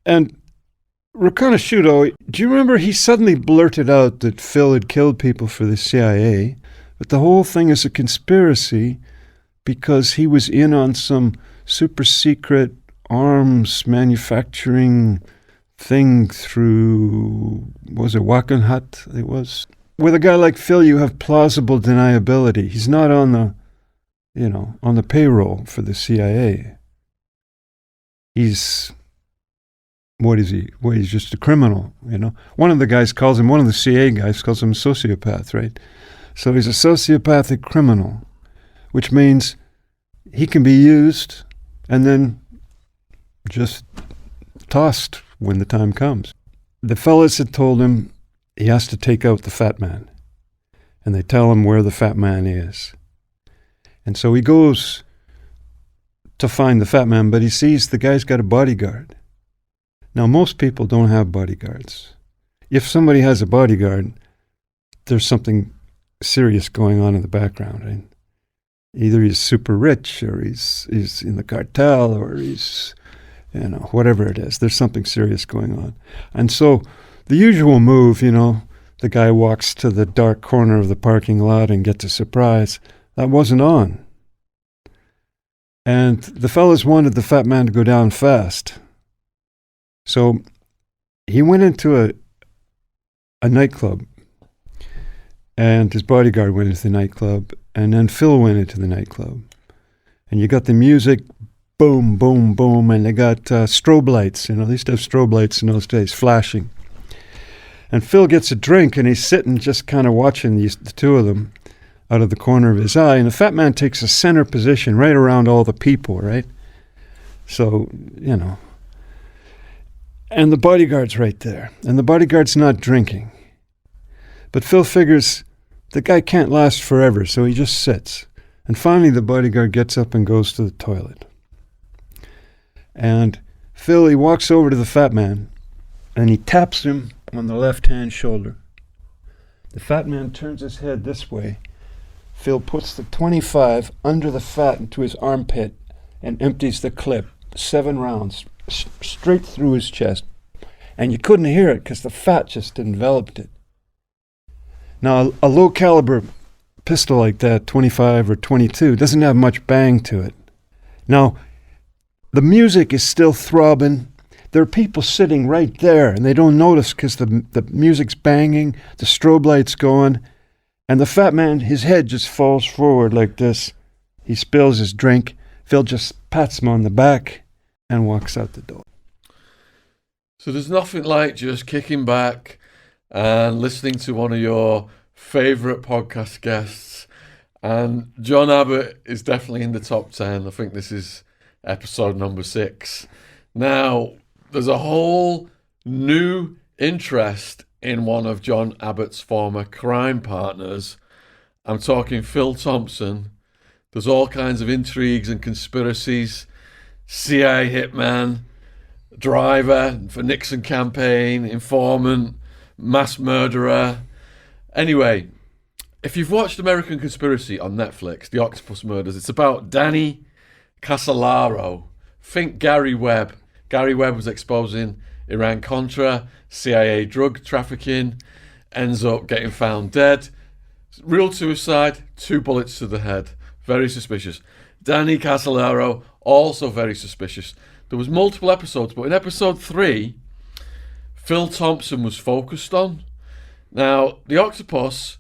And Riconosciuto, do you remember he suddenly blurted out that Phil had killed people for the CIA, but the whole thing is a conspiracy because he was in on some super secret arms manufacturing thing through, was it Wackenhut? It was. With a guy like Phil, you have plausible deniability. He's not on the, on the payroll for the CIA. He's, what is he? Well, he's just a criminal, One of the guys calls him, one of the CIA guys calls him a sociopath, right? So he's a sociopathic criminal, which means he can be used and then just tossed when the time comes. The fellas had told him he has to take out the fat man, and they tell him where the fat man is. And so he goes to find the fat man, but he sees the guy's got a bodyguard. Now, most people don't have bodyguards. If somebody has a bodyguard, there's something serious going on in the background, right? Either he's super rich, or he's in the cartel, or he's, whatever it is. There's something serious going on. And so the usual move, the guy walks to the dark corner of the parking lot and gets a surprise. That wasn't on. And the fellas wanted the fat man to go down fast. So he went into a nightclub, and his bodyguard went into the nightclub, and then Phil went into the nightclub. And you got the music, boom, boom, boom, and they got strobe lights. They used to have strobe lights in those days, flashing. And Phil gets a drink, and he's sitting just kind of watching the two of them out of the corner of his eye. And the fat man takes a center position right around all the people, right? So, And the bodyguard's right there. And the bodyguard's not drinking. But Phil figures the guy can't last forever, so he just sits. And finally the bodyguard gets up and goes to the toilet. And Phil, he walks over to the fat man, and he taps him on the left-hand shoulder. The fat man turns his head this way. Phil puts the 25 under the fat into his armpit and empties the clip, 7 rounds, straight through his chest. And you couldn't hear it because the fat just enveloped it. Now, a low-caliber pistol like that, 25 or 22, doesn't have much bang to it. Now, the music is still throbbing. There are people sitting right there, and they don't notice because the music's banging, the strobe light's going, and the fat man, his head just falls forward like this. He spills his drink. Phil just pats him on the back and walks out the door. So there's nothing like just kicking back and listening to one of your favourite podcast guests. And John Abbott is definitely in the top 10. I think this is episode number 6. Now, there's a whole new interest in one of John Abbott's former crime partners. I'm talking Phil Thompson. There's all kinds of intrigues and conspiracies. CIA hitman, driver for Nixon campaign, informant, mass murderer. Anyway, if you've watched American Conspiracy on Netflix, the Octopus murders, it's about Danny Casolaro. Think Gary Webb. Gary Webb was exposing Iran-Contra, CIA drug trafficking, ends up getting found dead. Real suicide, 2 bullets to the head. Very suspicious. Danny Casolaro, also very suspicious. There was multiple episodes, but in episode 3, Phil Thompson was focused on. Now, the Octopus,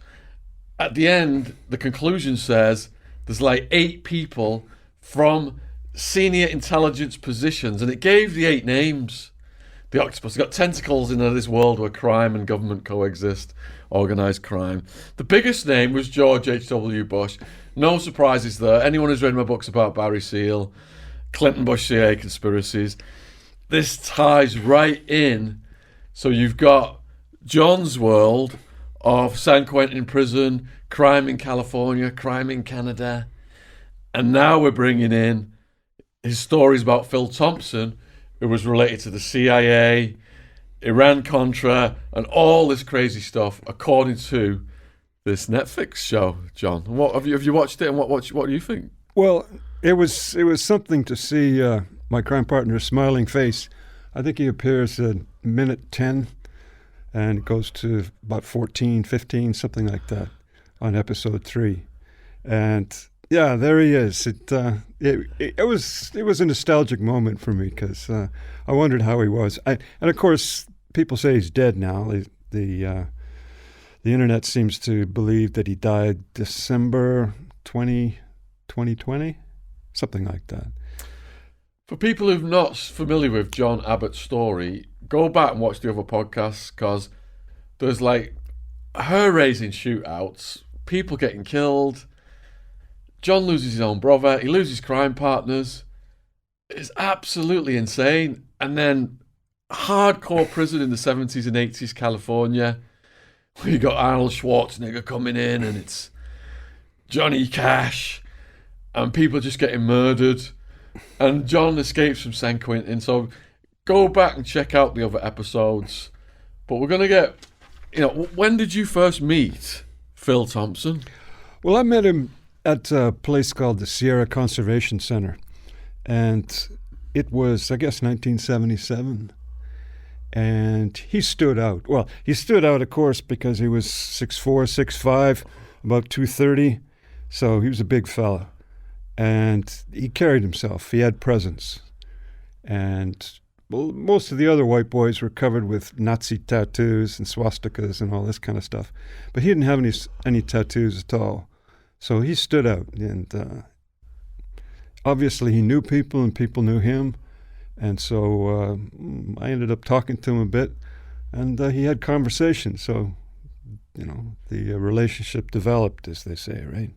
at the end, the conclusion says there's like 8 people from senior intelligence positions, and it gave the 8 names. The Octopus got tentacles into this world where crime and government coexist, organised crime. The biggest name was George H.W. Bush. No surprises there. Anyone who's read my books about Barry Seal, Clinton Bush CIA conspiracies, this ties right in. So you've got John's world of San Quentin prison, crime in California, crime in Canada, and now we're bringing in his stories about Phil Thompson, who was related to the CIA, Iran-Contra, and all this crazy stuff, according to this Netflix show, John. What have you watched it, and what do you think? Well, it was something to see my crime partner's smiling face. I think he appears at minute 10 and it goes to about 14, 15, something like that on episode 3. And yeah, there he is. It was a nostalgic moment for me because I wondered how he was. And of course, people say he's dead now. The internet seems to believe that he died December 2020, something like that. For people who're not familiar with John Abbott's story, go back and watch the other podcasts because there's like hair-raising shootouts, people getting killed. John loses his own brother. He loses crime partners. It's absolutely insane. And then hardcore prison in the 70s and 80s California, where you got Arnold Schwarzenegger coming in and it's Johnny Cash and people just getting murdered. And John escapes from San Quentin. So go back and check out the other episodes. But we're going to get, when did you first meet Phil Thompson? Well, I met him at a place called the Sierra Conservation Center. And it was, I guess, 1977. And he stood out. Well, he stood out, of course, because he was 6'4", 6'5", about 230. So he was a big fella. And he carried himself. He had presence. And well, most of the other white boys were covered with Nazi tattoos and swastikas and all this kind of stuff. But he didn't have any tattoos at all. So he stood out. And obviously he knew people and people knew him. And so I ended up talking to him a bit. And he had conversations. So, the relationship developed, as they say, right?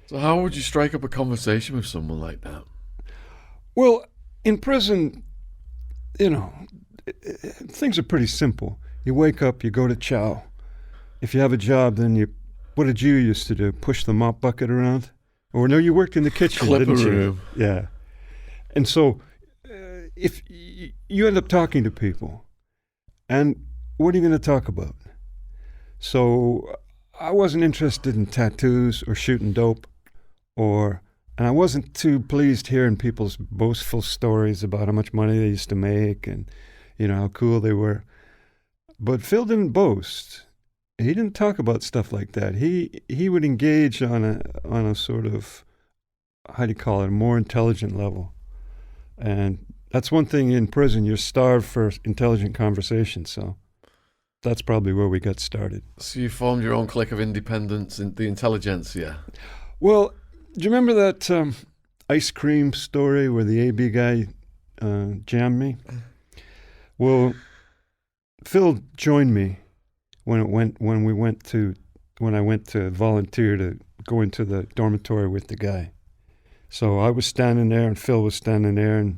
So how would you strike up a conversation with someone like that? Well, in prison, things are pretty simple. You wake up, you go to chow. If you have a job, then what did you used to do? Push the mop bucket around? Or no, you worked in the kitchen, didn't you? Room. Yeah. And so if you end up talking to people, and what are you going to talk about? So I wasn't interested in tattoos or shooting dope. And I wasn't too pleased hearing people's boastful stories about how much money they used to make and, how cool they were. But Phil didn't boast. He didn't talk about stuff like that. He would engage on a sort of, how do you call it, a more intelligent level. And that's one thing in prison, you're starved for intelligent conversation. So that's probably where we got started. So you formed your own clique of independents in the intelligentsia. Well, do you remember that ice cream story where the AB guy jammed me? Well, Phil joined me when I went to volunteer to go into the dormitory with the guy. So I was standing there and Phil was standing there and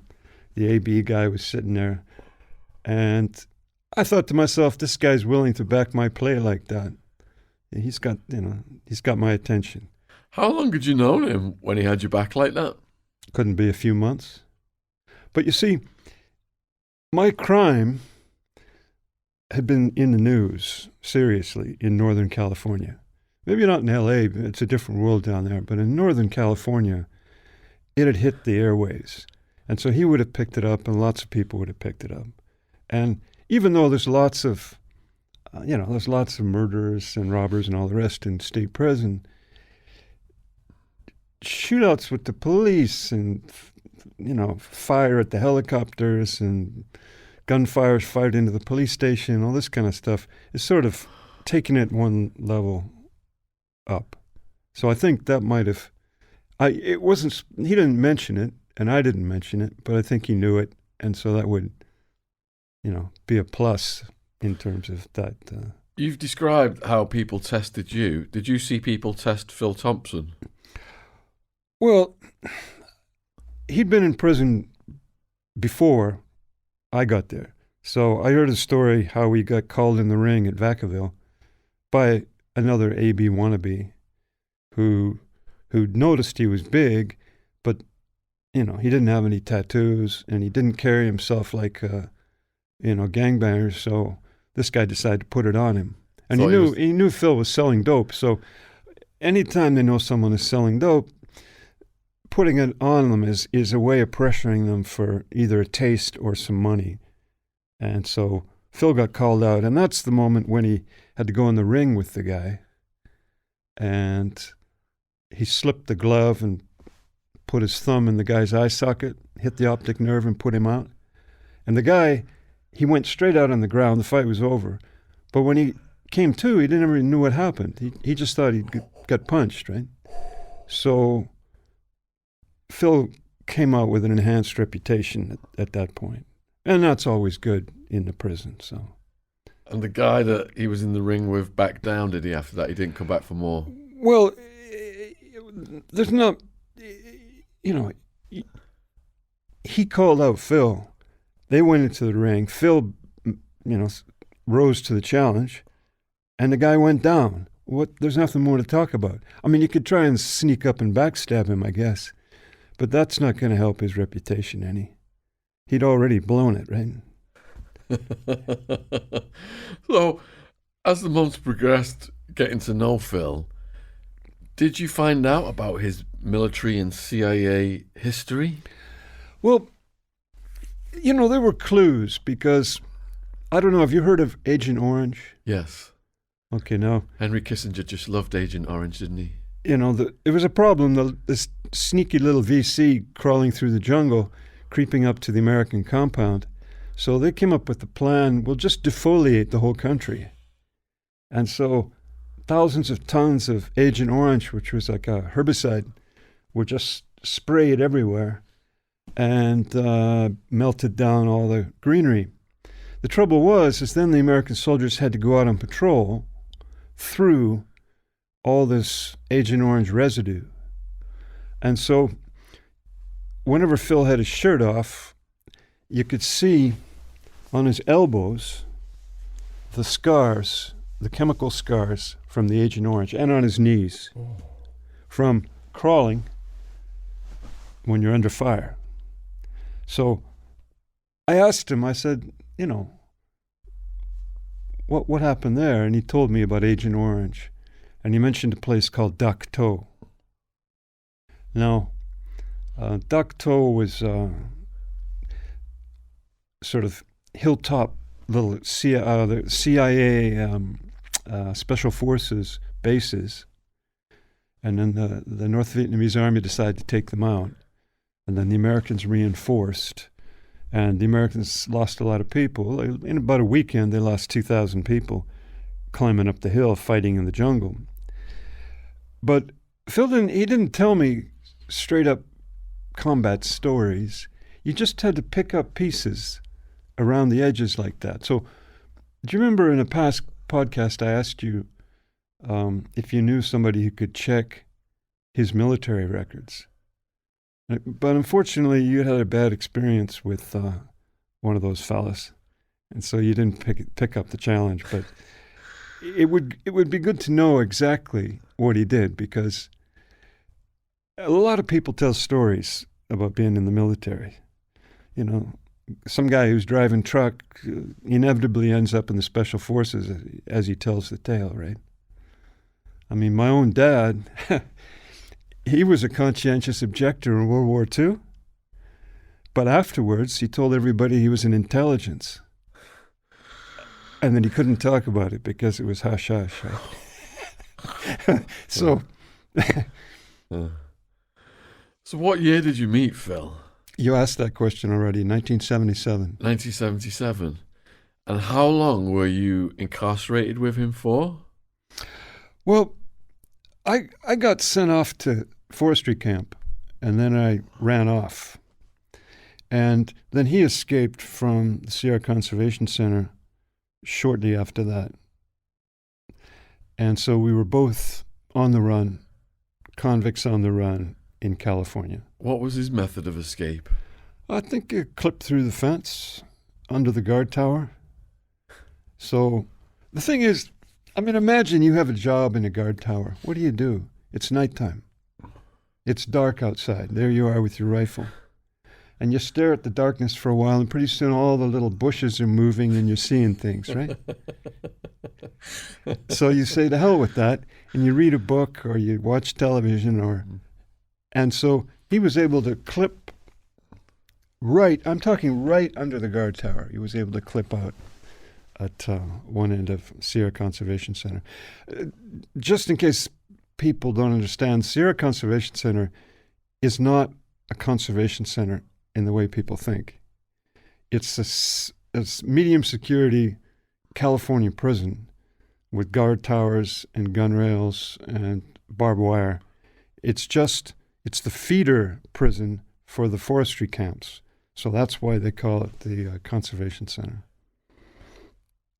the AB guy was sitting there. And I thought to myself, this guy's willing to back my play like that. He's got my attention. How long had you known him when he had your back like that? Couldn't be a few months. But you see, my crime had been in the news, seriously, in Northern California. Maybe not in L.A., it's a different world down there, but in Northern California, it had hit the airwaves. And so he would have picked it up, and lots of people would have picked it up. And even though there's lots of murderers and robbers and all the rest in state prison, shootouts with the police and, fire at the helicopters and gunfires fired into the police station, all this kind of stuff is sort of taking it one level up. So I think that might have, he didn't mention it and I didn't mention it, but I think he knew it. And so that would, be a plus in terms of that. You've described how people tested you. Did you see people test Phil Thompson? Well, he'd been in prison before I got there. So I heard a story how he got called in the ring at Vacaville by another AB wannabe who noticed he was big, but, he didn't have any tattoos and he didn't carry himself like, gangbangers. So this guy decided to put it on him. And he knew Phil was selling dope. So anytime they know someone is selling dope, putting it on them is a way of pressuring them for either a taste or some money. And so Phil got called out, and that's the moment when he had to go in the ring with the guy. And he slipped the glove and put his thumb in the guy's eye socket, hit the optic nerve, and put him out. And the guy, he went straight out on the ground. The fight was over. But when he came to, he didn't even know what happened. He just thought he got punched, right? So Phil came out with an enhanced reputation at that point. And that's always good in the prison, so. And the guy that he was in the ring with backed down, did he, after that? He didn't come back for more? Well, there's not, he called out Phil. They went into the ring. Phil, rose to the challenge, and the guy went down. There's nothing more to talk about. I mean, you could try and sneak up and backstab him, I guess, but that's not going to help his reputation any. He'd already blown it, right? So, as the months progressed, getting to know Phil, did you find out about his military and CIA history? Well, there were clues because, I don't know, have you heard of Agent Orange? Yes. Okay, now. Henry Kissinger just loved Agent Orange, didn't he? It was a problem, this sneaky little VC crawling through the jungle, creeping up to the American compound. So they came up with the plan, we'll just defoliate the whole country. And so thousands of tons of Agent Orange, which was like a herbicide, were just sprayed everywhere and melted down all the greenery. The trouble is then the American soldiers had to go out on patrol through all this Agent Orange residue. And so whenever Phil had his shirt off, you could see on his elbows the scars, the chemical scars from the Agent Orange, and on his knees from crawling when you're under fire. So I asked him, I said, what happened there? And he told me about Agent Orange. And he mentioned a place called Dak To. Now, Dak To was sort of hilltop little the CIA Special Forces bases. And then the North Vietnamese army decided to take them out. And then the Americans reinforced. And the Americans lost a lot of people. In about a weekend, they lost 2,000 people climbing up the hill, fighting in the jungle. But Phil didn't tell me straight up combat stories. You just had to pick up pieces around the edges like that. So do you remember in a past podcast I asked you if you knew somebody who could check his military records? But unfortunately, you had a bad experience with one of those fellas, and so you didn't pick up the challenge. But it would be good to know exactly what he did, because a lot of people tell stories about being in the military. Some guy who's driving truck inevitably ends up in the Special Forces as he tells the tale, right? I mean, my own dad, he was a conscientious objector in World War II, but afterwards he told everybody he was in intelligence. And then he couldn't talk about it because it was hush-hush, right? So what year did you meet Phil? You asked that question already, 1977. 1977. And how long were you incarcerated with him for? Well, I got sent off to forestry camp, and then I ran off. And then he escaped from the Sierra Conservation Center shortly after that. And so we were both on the run, convicts on the run in California. What was his method of escape? I think he clipped through the fence under the guard tower. So the thing is, I mean, imagine you have a job in a guard tower. What do? It's nighttime. It's dark outside. There you are with your rifle. And you stare at the darkness for a while, and pretty soon all the little bushes are moving and you're seeing things, right? So you say, to hell with that, and you read a book or you watch television. And so he was able to clip Right, I'm talking right under the guard tower. He was able to clip out at one end of Sierra Conservation Center. Uh, just in case people don't understand, Sierra Conservation Center is not a conservation center in the way people think. It's a medium security California prison with guard towers and gun rails and barbed wire. It's the feeder prison for the forestry camps. So that's why they call it the Conservation Center.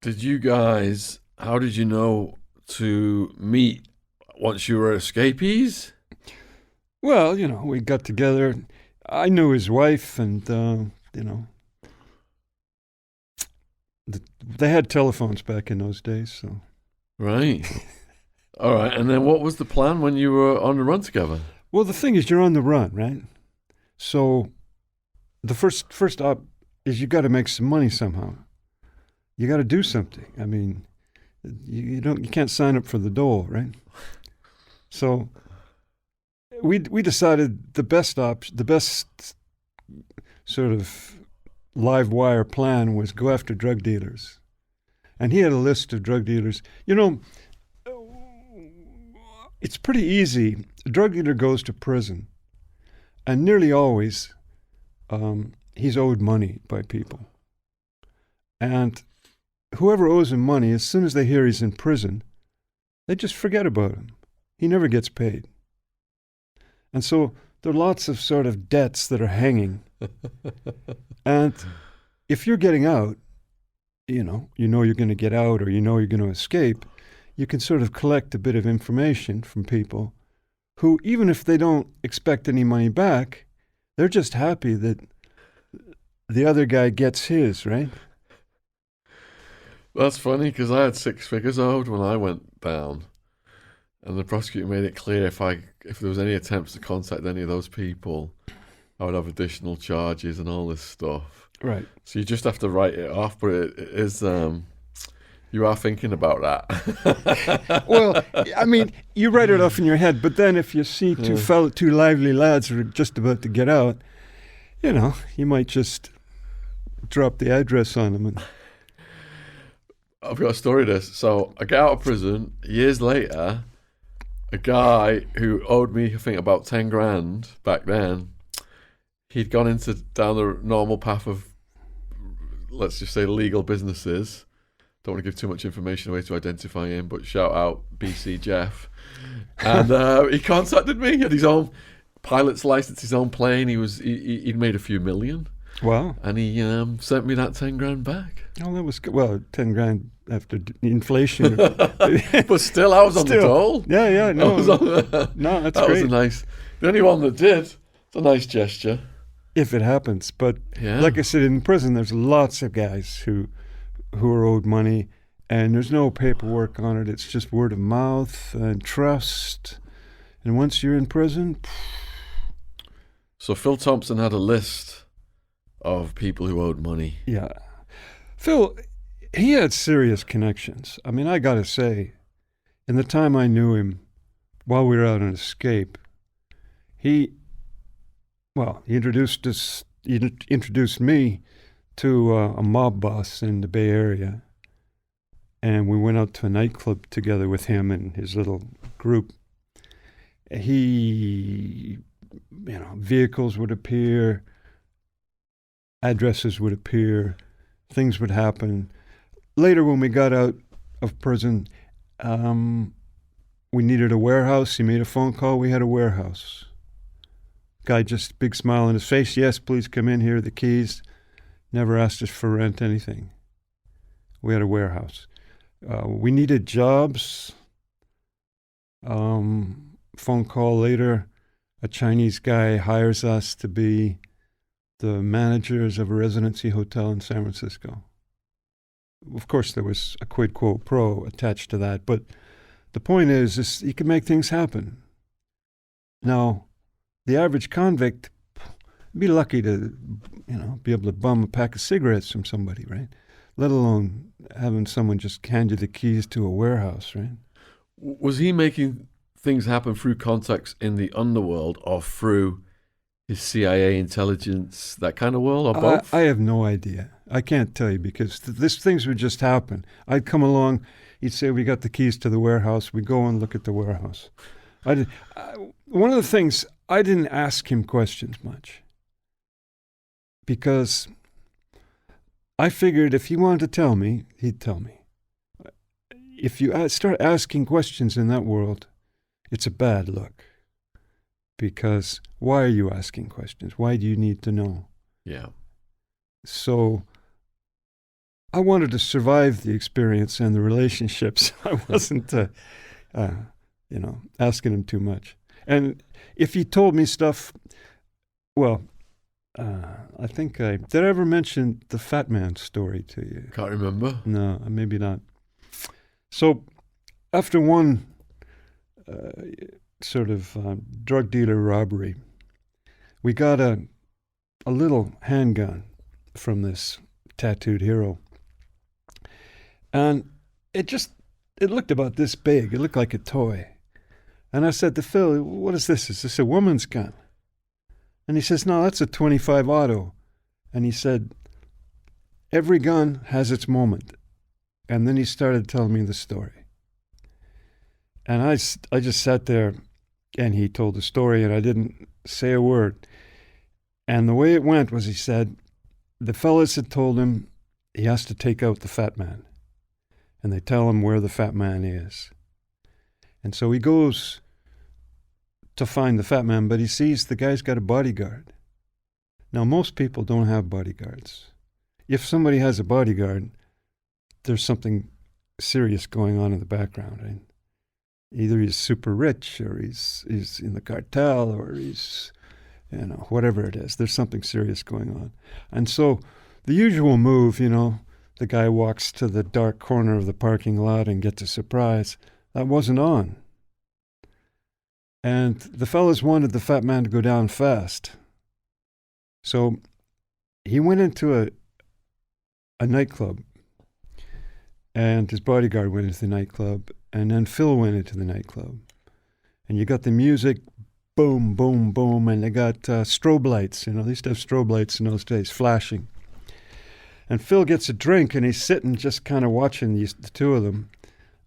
How did you know to meet once you were escapees? Well, we got together. I knew his wife, and, they had telephones back in those days, so. Right. All right. And then what was the plan when you were on the run together? Well, the thing is, you're on the run, right? So the first op is you got to make some money somehow. You got to do something. I mean, you can't sign up for the dole, right? So we decided the best sort of live wire plan was go after drug dealers. And he had a list of drug dealers. It's pretty easy. A drug dealer goes to prison, and nearly always he's owed money by people. And whoever owes him money, as soon as they hear he's in prison, they just forget about him. He never gets paid. And so there are lots of sort of debts that are hanging. And if you're getting out, you're going to get out, or you're going to escape, you can sort of collect a bit of information from people who, even if they don't expect any money back, they're just happy that the other guy gets his, right? That's funny, because I had 6 figures owed when I went down, and the prosecutor made it clear if there was any attempts to contact any of those people, I would have additional charges and all this stuff. Right. So you just have to write it off, but it is you are thinking about that. Well, I mean, you write it off in your head, but then if you see two lively lads who are just about to get out, you might just drop the address on them. I've got a story to this. So I get out of prison. Years later, a guy who owed me, I think, about 10 grand back then, he'd gone down the normal path of, let's just say, legal businesses. Don't want to give too much information away to identify him, but shout out BC Jeff. And he contacted me. He had his own pilot's license, his own plane. He'd made a few million. Wow. And he sent me that 10 grand back. Oh, that was good. Well, 10 grand after inflation. But still, I was on the dole. Yeah, no. No, that's that great. was the only one that did. It's a nice gesture. If it happens. But yeah. Like I said, in prison, there's lots of guys who are owed money, and there's no paperwork on it. It's just word of mouth and trust. And once you're in prison... So Phil Thompson had a list of people who owed money. Yeah. Phil, he had serious connections. I mean, I got to say, in the time I knew him, while we were out on escape, he introduced me to a mob boss in the Bay Area, and we went out to a nightclub together with him and his little group. Vehicles would appear, addresses would appear, things would happen. Later, when we got out of prison, we needed a warehouse. He made a phone call. We had a warehouse. Guy, just big smile on his face. Yes, please come in. Here are the keys. Never asked us for rent, anything. We had a warehouse. We needed jobs. Phone call later. A Chinese guy hires us to be the managers of a residency hotel in San Francisco. Of course, there was a quid quo pro attached to that, but the point is you can make things happen. Now, the average convict would be lucky to, be able to bum a pack of cigarettes from somebody, right? Let alone having someone just hand you the keys to a warehouse, right? Was he making things happen through contacts in the underworld or through Is CIA intelligence that kind of world, or both? I have no idea. I can't tell you because this things would just happen. I'd come along, he'd say, "We got the keys to the warehouse." We'd go and look at the warehouse. One of the things, I didn't ask him questions much because I figured if he wanted to tell me, he'd tell me. If you start asking questions in that world, it's a bad look. Because why are you asking questions? Why do you need to know? Yeah. So I wanted to survive the experience and the relationships. I wasn't, asking him too much. And if he told me stuff, well, I think did I ever mention the Fat Man story to you? Can't remember. No, maybe not. So after one sort of drug dealer robbery, we got a little handgun from this tattooed hero. And it looked about this big. It looked like a toy. And I said to Phil, "What is this? Is this a woman's gun?" And he says, "No, that's a 25 auto." And he said, "Every gun has its moment." And then he started telling me the story. And I just sat there, and he told the story, and I didn't say a word. And the way it went was, he said, the fellas had told him he has to take out the Fat Man. And they tell him where the Fat Man is. And so he goes to find the Fat Man, but he sees the guy's got a bodyguard. Now, most people don't have bodyguards. If somebody has a bodyguard, there's something serious going on in the background, right? Either he's super rich, or he's in the cartel, or he's, whatever it is. There's something serious going on. And so the usual move, the guy walks to the dark corner of the parking lot and gets a surprise. That wasn't on. And the fellas wanted the Fat Man to go down fast. So he went into a nightclub, and his bodyguard went into the nightclub, and then Phil went into the nightclub. And you got the music, boom, boom, boom, and they got strobe lights. They used to have strobe lights in those days, flashing. And Phil gets a drink, and he's sitting just kind of watching the two of them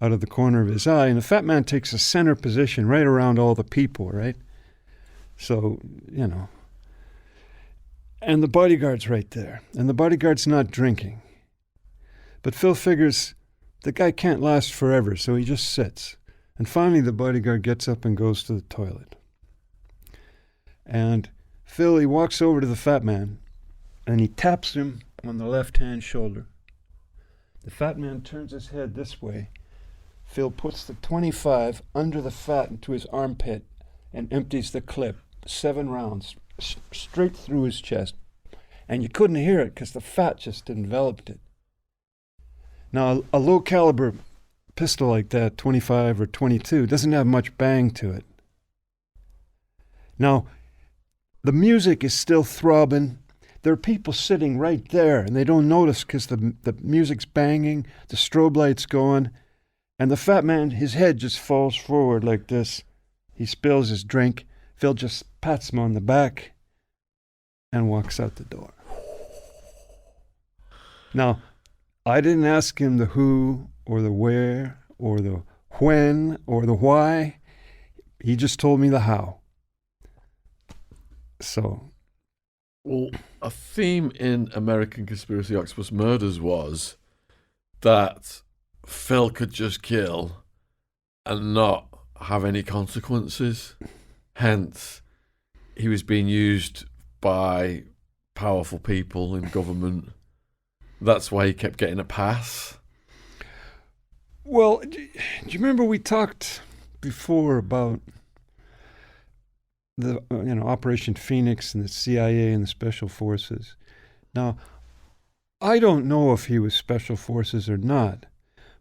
out of the corner of his eye. And the Fat Man takes a center position right around all the people, right? So, And the bodyguard's right there. And the bodyguard's not drinking. But Phil figures the guy can't last forever, so he just sits. And finally the bodyguard gets up and goes to the toilet. And Phil, he walks over to the Fat Man, and he taps him on the left-hand shoulder. The Fat Man turns his head this way. Phil puts the 25 under the fat into his armpit and empties the clip, 7 rounds, straight through his chest. And you couldn't hear it because the fat just enveloped it. Now, a low-caliber pistol like that, 25 or 22, doesn't have much bang to it. Now, the music is still throbbing. There are people sitting right there, and they don't notice because the music's banging, the strobe light's going, and the Fat Man, his head just falls forward like this. He spills his drink. Phil just pats him on the back and walks out the door. Now, I didn't ask him the who or the where or the when or the why. He just told me the how. So, well, a theme in American Conspiracy Octopus Murders was that Phil could just kill and not have any consequences. Hence, he was being used by powerful people in government. That's why he kept getting a pass. Well, do you remember we talked before about the Operation Phoenix and the CIA and the Special Forces? Now, I don't know if he was Special Forces or not,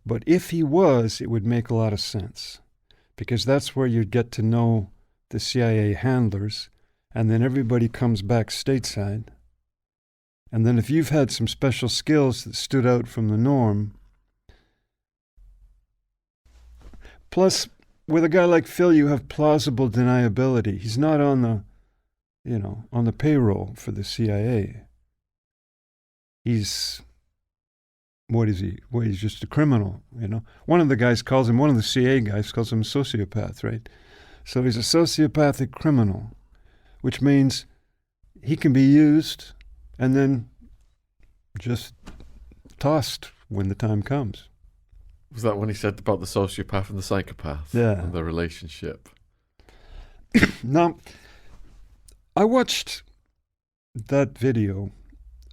but if he was, it would make a lot of sense, because that's where you'd get to know the CIA handlers, and then everybody comes back stateside. And then if you've had some special skills that stood out from the norm, plus with a guy like Phil, you have plausible deniability. He's not on on the payroll for the CIA. He's, what is he? Well, he's just a criminal, One of the guys calls him, one of the CIA guys calls him a sociopath, right? So he's a sociopathic criminal, which means he can be used and then just tossed when the time comes. Was that when he said about the sociopath and the psychopath? Yeah. And the relationship? Now, I watched that video,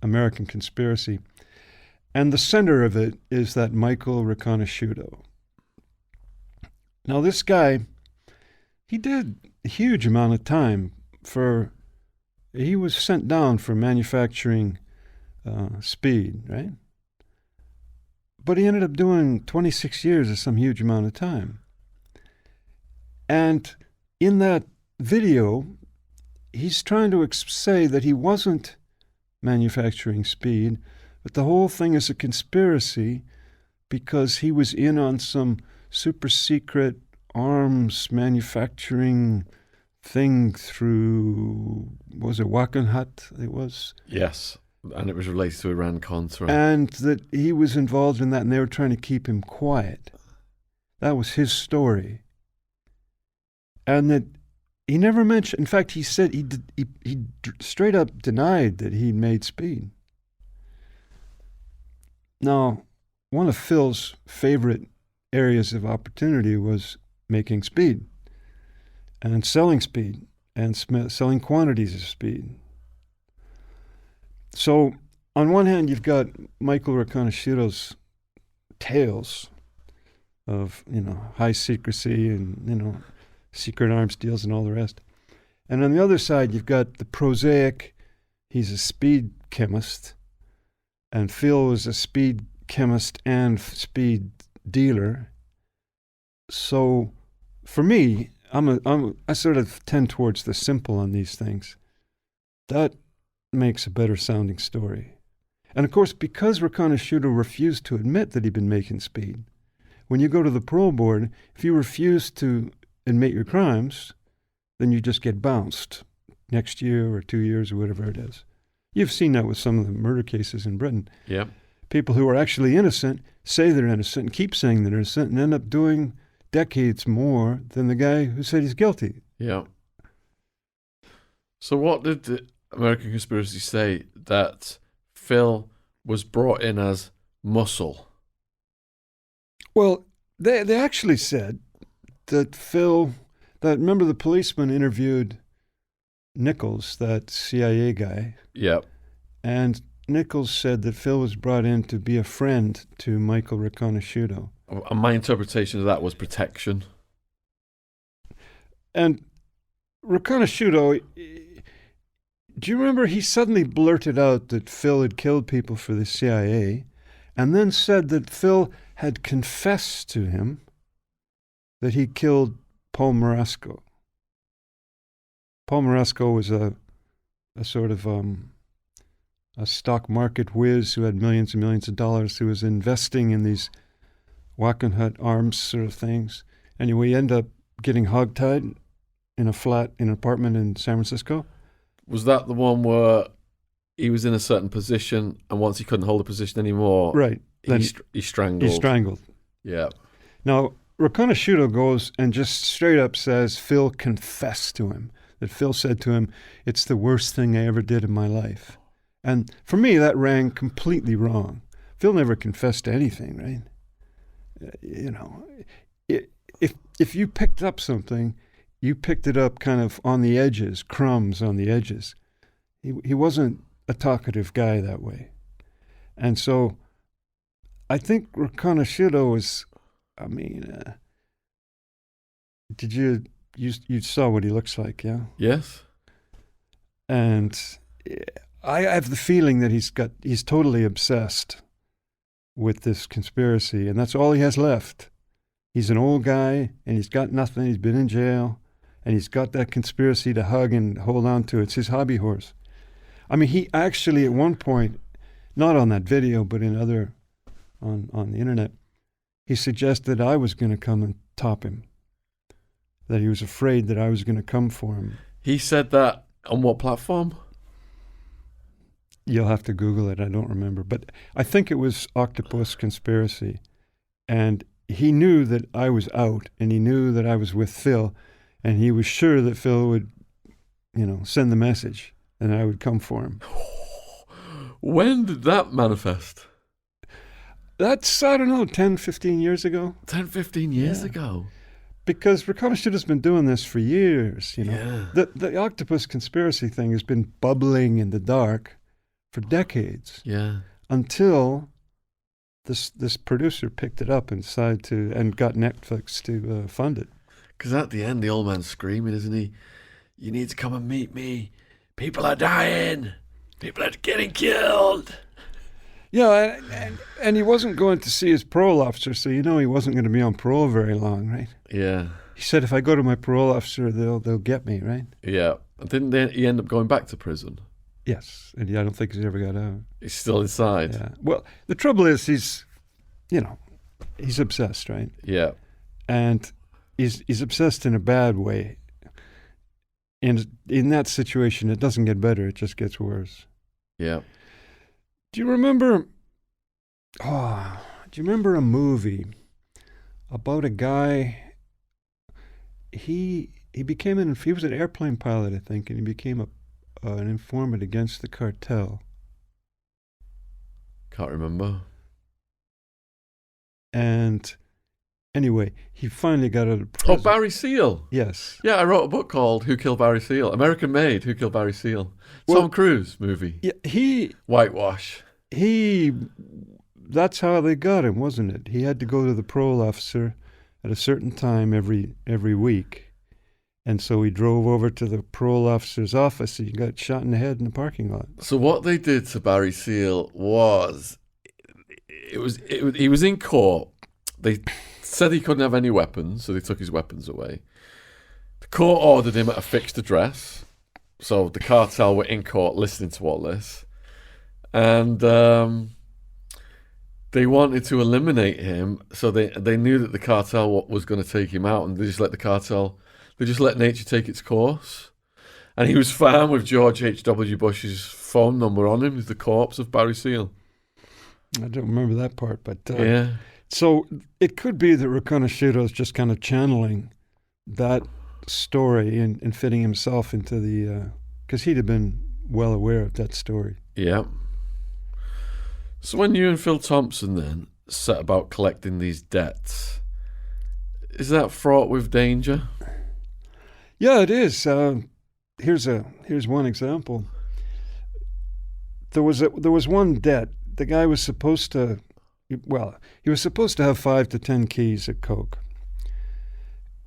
American Conspiracy, and the center of it is that Michael Riconosciuto. Now, this guy, he did a huge amount of time he was sent down for manufacturing speed, right? But he ended up doing 26 years of some huge amount of time. And in that video, he's trying to say that he wasn't manufacturing speed, but the whole thing is a conspiracy because he was in on some super secret arms manufacturing thing through, was it Wakenhut? It was? Yes, and it was related to Iran-Contra. And that he was involved in that, and they were trying to keep him quiet. That was his story. And that he never mentioned, in fact, he said he straight up denied that he made speed. Now, one of Phil's favorite areas of opportunity was making speed and selling speed and selling quantities of speed. So, on one hand, you've got Michael Riconosciuto's tales of, high secrecy and, secret arms deals and all the rest. And on the other side, you've got the prosaic, he's a speed chemist, and Phil was a speed chemist and speed dealer. So, for me, I sort of tend towards the simple on these things. That makes a better sounding story. And of course, because Riconosciuto refused to admit that he'd been making speed, when you go to the parole board, if you refuse to admit your crimes, then you just get bounced next year or 2 years or whatever it is. You've seen that with some of the murder cases in Britain. Yeah. People who are actually innocent say they're innocent and keep saying they're innocent and end up doing decades more than the guy who said he's guilty. Yeah. So what did the American Conspiracy say that Phil was brought in as muscle? Well, they actually said that remember the policeman interviewed Nichols, that CIA guy. Yeah. And Nichols said that Phil was brought in to be a friend to Michael Riconosciuto. And my interpretation of that was protection. And Riconosciuto, do you remember he suddenly blurted out that Phil had killed people for the CIA and then said that Phil had confessed to him that he killed Paul Marasco. Paul Marasco was a sort of a stock market whiz who had millions and millions of dollars, who was investing in these Wakenhut arms sort of things. Anyway, he ended up getting hogtied in an apartment in San Francisco. Was that the one where he was in a certain position and once he couldn't hold the position anymore, right? Then he strangled? He strangled. Yeah. Now, Riconosciuto goes and just straight up says Phil confessed to him, that Phil said to him, "It's the worst thing I ever did in my life." And for me, that rang completely wrong. Phil never confessed to anything, right? If you picked up something, you picked it up kind of on the edges, crumbs on the edges. He wasn't a talkative guy that way. And so I think Riconosciuto was, did you saw what he looks like, yeah? Yes. And I have the feeling that he's totally obsessed with this conspiracy, and that's all he has left. He's an old guy, and he's got nothing. He's been in jail, and he's got that conspiracy to hug and hold on to. It's his hobby horse. He actually at one point, not on that video, but in other, on the internet, he suggested I was going to come and top him, that he was afraid that I was going to come for him. He said that On what platform? You'll have to Google it. I don't remember. But I think it was Octopus Conspiracy. And he knew that I was out, and he knew that I was with Phil, and he was sure that Phil would, send the message, and I would come for him. When did that manifest? That's, I don't know, 10, 15 years ago. 10, 15 years ago? Because Reconnaissance been doing this for years, Yeah. The Octopus Conspiracy thing has been bubbling in the dark for decades. Yeah. Until this producer picked it up and decided and got Netflix to fund it. Because at the end, the old man's screaming, isn't he? You need to come and meet me. People are dying. People are getting killed. Yeah, and he wasn't going to see his parole officer, so he wasn't going to be on parole very long, right? Yeah. He said, if I go to my parole officer, they'll get me, right? Yeah. And didn't he end up going back to prison? Yes, and I don't think he's ever got out. He's still inside. Yeah. Well, the trouble is he's obsessed, right? Yeah. And he's obsessed in a bad way. And in that situation, it doesn't get better; it just gets worse. Yeah. Do you remember a movie about a guy? He was an airplane pilot, I think, and he became an informant against the cartel. Can't remember. And anyway, he finally got out of prison. Oh, Barry Seal. Yes. Yeah, I wrote a book called Who Killed Barry Seal? American Made, Who Killed Barry Seal? Well, Tom Cruise movie. Yeah, Whitewash. That's how they got him, wasn't it? He had to go to the parole officer at a certain time every week. And so he drove over to the parole officer's office and he got shot in the head in the parking lot. So what they did to Barry Seal was, he was in court. They said he couldn't have any weapons, so they took his weapons away. The court ordered him at a fixed address. So the cartel were in court listening to all this. And they wanted to eliminate him, so they knew that the cartel was going to take him out, and they just let nature take its course. And he was found with George H.W. Bush's phone number on him, with the corpse of Barry Seal. I don't remember that part, but yeah. So it could be that Reconnaissance is just kind of channeling that story and fitting himself into the, because he'd have been well aware of that story. Yeah. So when you and Phil Thompson then set about collecting these debts, is that fraught with danger? Yeah, it is. Here's one example. There was one debt. The guy was supposed to, he was supposed to have 5 to 10 keys of coke,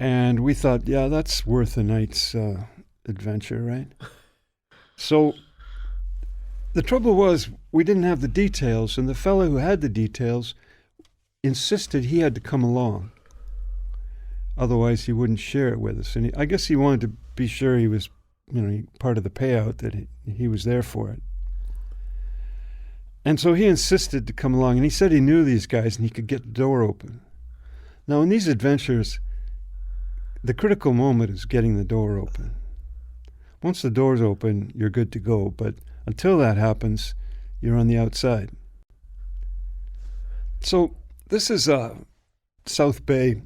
and we thought, yeah, that's worth a night's adventure, right? So the trouble was we didn't have the details, and the fellow who had the details insisted he had to come along. Otherwise, he wouldn't share it with us. And I guess he wanted to be sure he was, part of the payout, that he was there for it. And so he insisted to come along, and he said he knew these guys and he could get the door open. Now, in these adventures, the critical moment is getting the door open. Once the door's open, you're good to go. But until that happens, you're on the outside. So this is South Bay.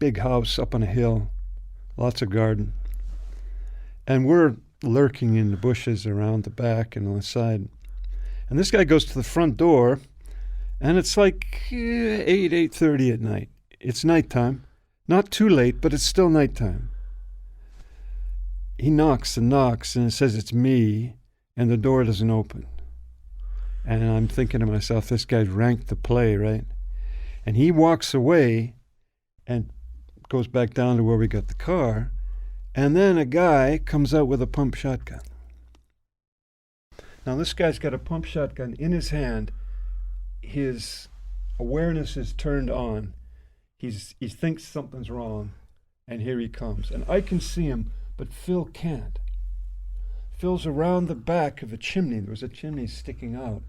Big house up on a hill, lots of garden. And we're lurking in the bushes around the back and on the side. And this guy goes to the front door, and it's like 8:30 at night. It's nighttime. Not too late, but it's still nighttime. He knocks and knocks, and it says it's me, and the door doesn't open. And I'm thinking to myself, this guy's ranked the play, right? And he walks away and goes back down to where we got the car, and then a guy comes out with a pump shotgun. Now this guy's got a pump shotgun in his hand. His awareness is turned on. He thinks something's wrong, and here he comes. And I can see him, but Phil can't. Phil's around the back of a chimney. There was a chimney sticking out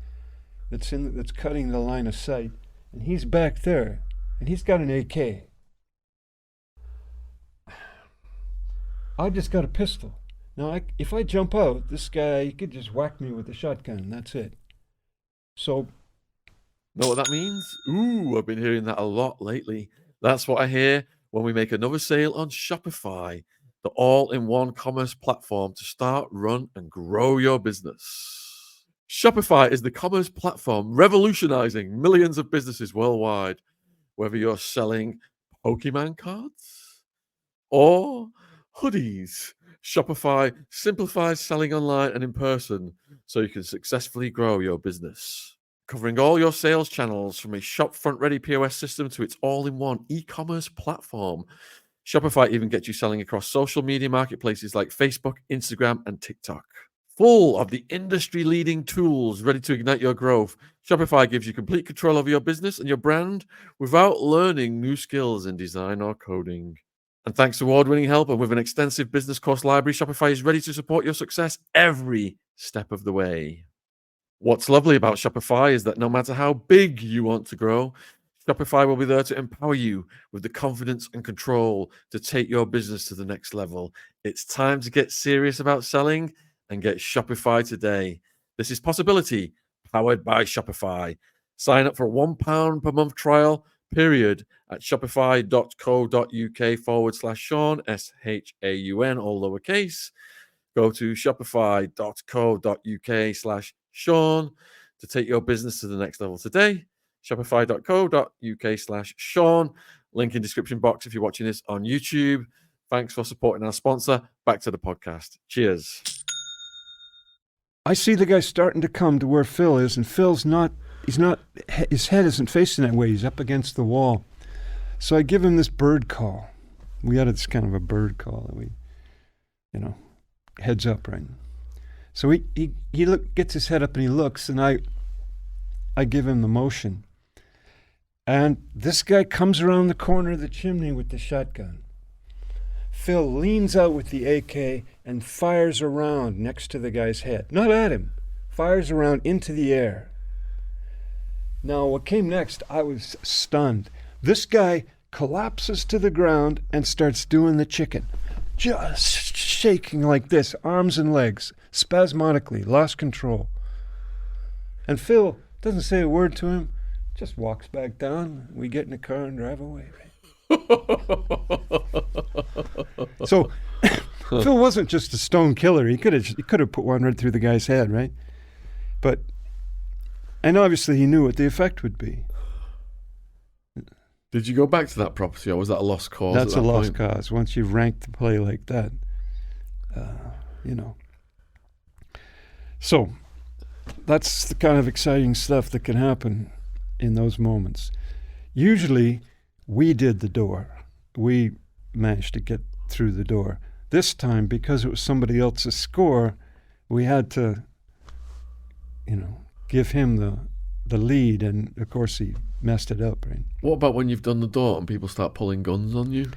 that's cutting the line of sight, and he's back there, and he's got an AK. I just got a pistol, Now, if I jump out, this guy, he could just whack me with a shotgun. That's it. So, know what that means? Ooh, I've been hearing that a lot lately. That's what I hear when we make another sale on Shopify, the all-in-one commerce platform to start, run, and grow your business. Shopify is the commerce platform revolutionizing millions of businesses worldwide. Whether you're selling Pokemon cards or hoodies, Shopify simplifies selling online and in person so you can successfully grow your business. Covering all your sales channels from a shopfront ready POS system to its all in one e commerce platform. Shopify even gets you selling across social media marketplaces like Facebook, Instagram, and TikTok. Full of the industry leading tools ready to ignite your growth, Shopify gives you complete control over your business and your brand without learning new skills in design or coding. And thanks to award winning help and with an extensive business course library, Shopify is ready to support your success every step of the way. What's lovely about Shopify is that no matter how big you want to grow, Shopify will be there to empower you with the confidence and control to take your business to the next level. It's time to get serious about selling and get Shopify today. This is Possibility, powered by Shopify. Sign up for a £1 per month trial period at shopify.co.uk/Sean, SHAUN, all lowercase. Go to shopify.co.uk/Sean to take your business to the next level today. Shopify.co.uk/Sean. Link in description box if you're watching this on YouTube. Thanks for supporting our sponsor. Back to the podcast. Cheers. I see the guy starting to come to where Phil is, and his head isn't facing that way. He's up against the wall. So I give him this bird call. We had this kind of a bird call that we, heads up, right? So he gets his head up and he looks, and I give him the motion. And this guy comes around the corner of the chimney with the shotgun. Phil leans out with the AK and fires around next to the guy's head. Not at him. Fires around into the air. Now, what came next, I was stunned. This guy collapses to the ground and starts doing the chicken. Just shaking like this, arms and legs, spasmodically, lost control. And Phil doesn't say a word to him, just walks back down. We get in the car and drive away. So Phil wasn't just a stone killer. He could have put one right through the guy's head, right? And obviously he knew what the effect would be. Did you go back to that property, or was that a lost cause? That's a lost cause. Once you've ranked the play like that, So that's the kind of exciting stuff that can happen in those moments. Usually, we did the door. We managed to get through the door. This time, because it was somebody else's score, we had to, give him the lead, and of course he messed it up, right? What about when you've done the door and people start pulling guns on you?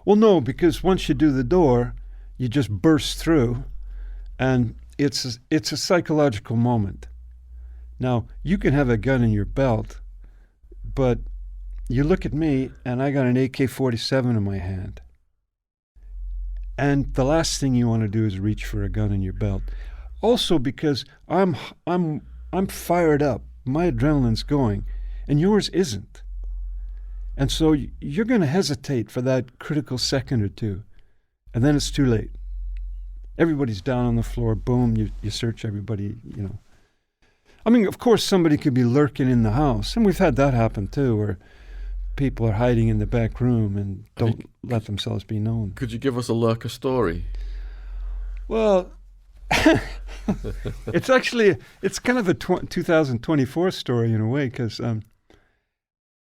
Well, no, because once you do the door, you just burst through, and it's a psychological moment. Now, you can have a gun in your belt, but you look at me, and I got an AK-47 in my hand. And the last thing you want to do is reach for a gun in your belt. Also because I'm fired up. My adrenaline's going, and yours isn't. And so you're going to hesitate for that critical second or two, and then it's too late. Everybody's down on the floor. Boom, you search everybody, I mean, of course, somebody could be lurking in the house, and we've had that happen too, where people are hiding in the back room and don't let themselves be known. Could you give us a lurker story? Well, it's kind of a 2024 story in a way, because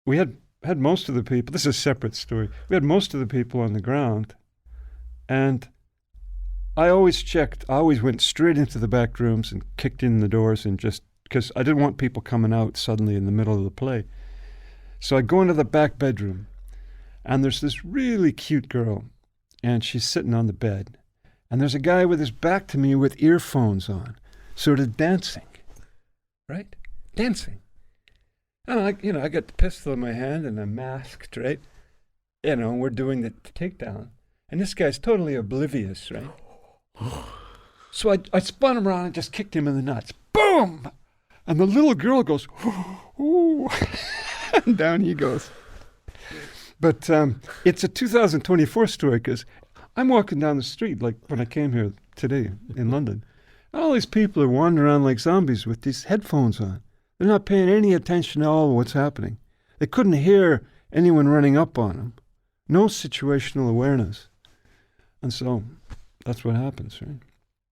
we had most of the people, this is a separate story, we had most of the people on the ground, and I always went straight into the back rooms and kicked in the doors, and just, because I didn't want people coming out suddenly in the middle of the play. So I go into the back bedroom, and there's this really cute girl, and she's sitting on the bed. And there's a guy with his back to me with earphones on, sort of dancing, right? Dancing. And I got the pistol in my hand, and I'm masked, right? We're doing the takedown. And this guy's totally oblivious, right? So I spun him around and just kicked him in the nuts. Boom! And the little girl goes, ooh, and down he goes. But it's a 2024 story because I'm walking down the street like when I came here today in London. And all these people are wandering around like zombies with these headphones on. They're not paying any attention at all to what's happening. They couldn't hear anyone running up on them. No situational awareness. And so that's what happens, right?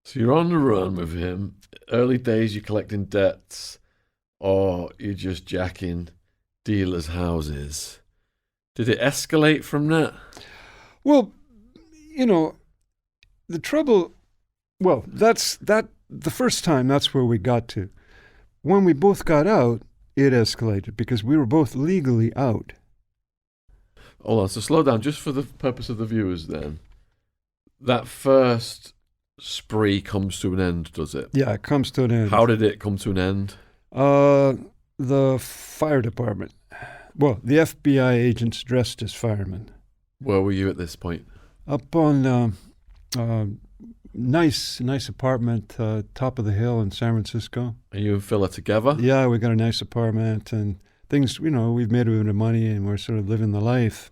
So you're on the run with him. Early days, you're collecting debts, or you're just jacking dealers' houses. Did it escalate from that? Well, the trouble. Well, that's the first time. That's where we got to. When we both got out, it escalated because we were both legally out. Hold on. So slow down, just for the purpose of the viewers. Then that first spree comes to an end, does it? Yeah, it comes to an end. How did it come to an end? The fire department. Well, the FBI agents dressed as firemen. Where were you at this point? Up on nice apartment, top of the hill in San Francisco. And you and Phil are together? Yeah, we got a nice apartment and things, we've made a bit of money and we're sort of living the life.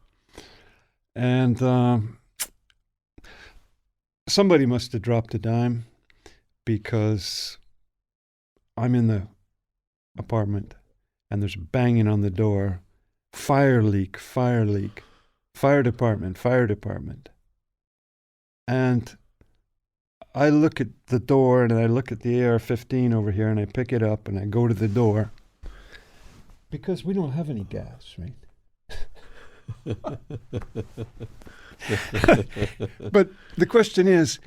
And somebody must have dropped a dime because I'm in the apartment and there's banging on the door. Fire leak, fire department. And I look at the door and I look at the AR-15 over here and I pick it up and I go to the door because we don't have any gas, right? But the question is,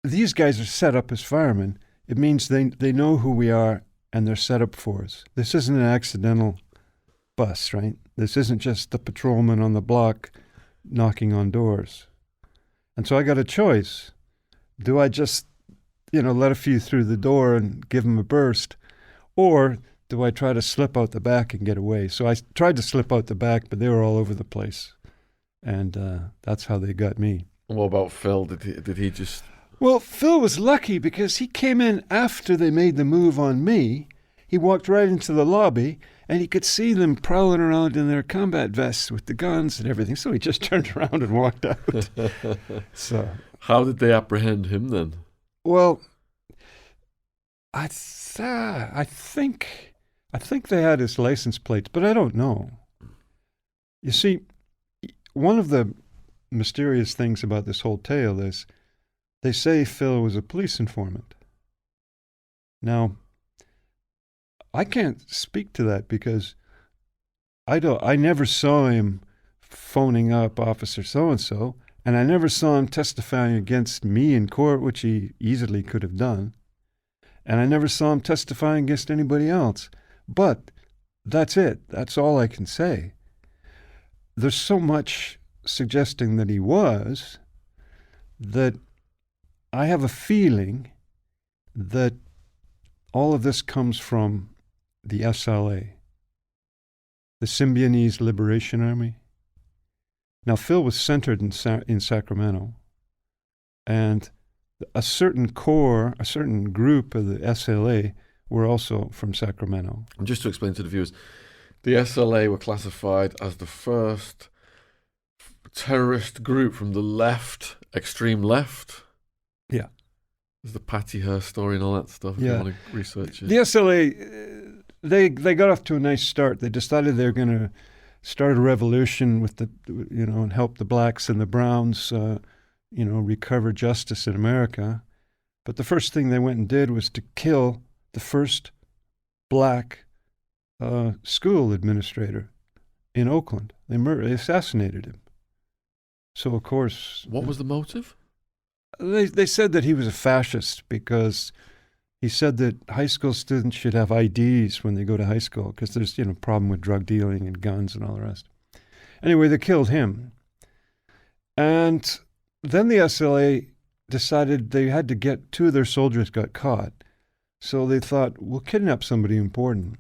these guys are set up as firemen. It means they know who we are and they're set up for us. This isn't an accidental bus, right? This isn't just the patrolman on the block knocking on doors. And so I got a choice. Do I just, let a few through the door and give them a burst? Or do I try to slip out the back and get away? So I tried to slip out the back, but they were all over the place. And that's how they got me. What about Phil? Did he just... Well, Phil was lucky because he came in after they made the move on me. He walked right into the lobby, and he could see them prowling around in their combat vests with the guns and everything. So he just turned around and walked out. So, how did they apprehend him then? Well, I think they had his license plates, but I don't know. You see, one of the mysterious things about this whole tale is they say Phil was a police informant. Now, I can't speak to that because I never saw him phoning up Officer so-and-so, and I never saw him testifying against me in court, which he easily could have done. And I never saw him testifying against anybody else. But that's it. That's all I can say. There's so much suggesting that he was that I have a feeling that all of this comes from the SLA, the Symbionese Liberation Army. Now, Phil was centered in Sacramento, and a certain group of the SLA were also from Sacramento. And just to explain to the viewers, the SLA were classified as the first terrorist group from the left, extreme left. Yeah. There's the Patty Hearst story and all that stuff. Yeah. If you want to research it. The SLA, they got off to a nice start. They decided they were going to start a revolution with and help the blacks and the browns, recover justice in America. But the first thing they went and did was to kill the first black school administrator in Oakland. They assassinated him. So, of course... What was the motive? They said that he was a fascist because he said that high school students should have IDs when they go to high school because there's, problem with drug dealing and guns and all the rest. Anyway, they killed him. And then the SLA decided they had to get... two of their soldiers got caught. So they thought, we'll kidnap somebody important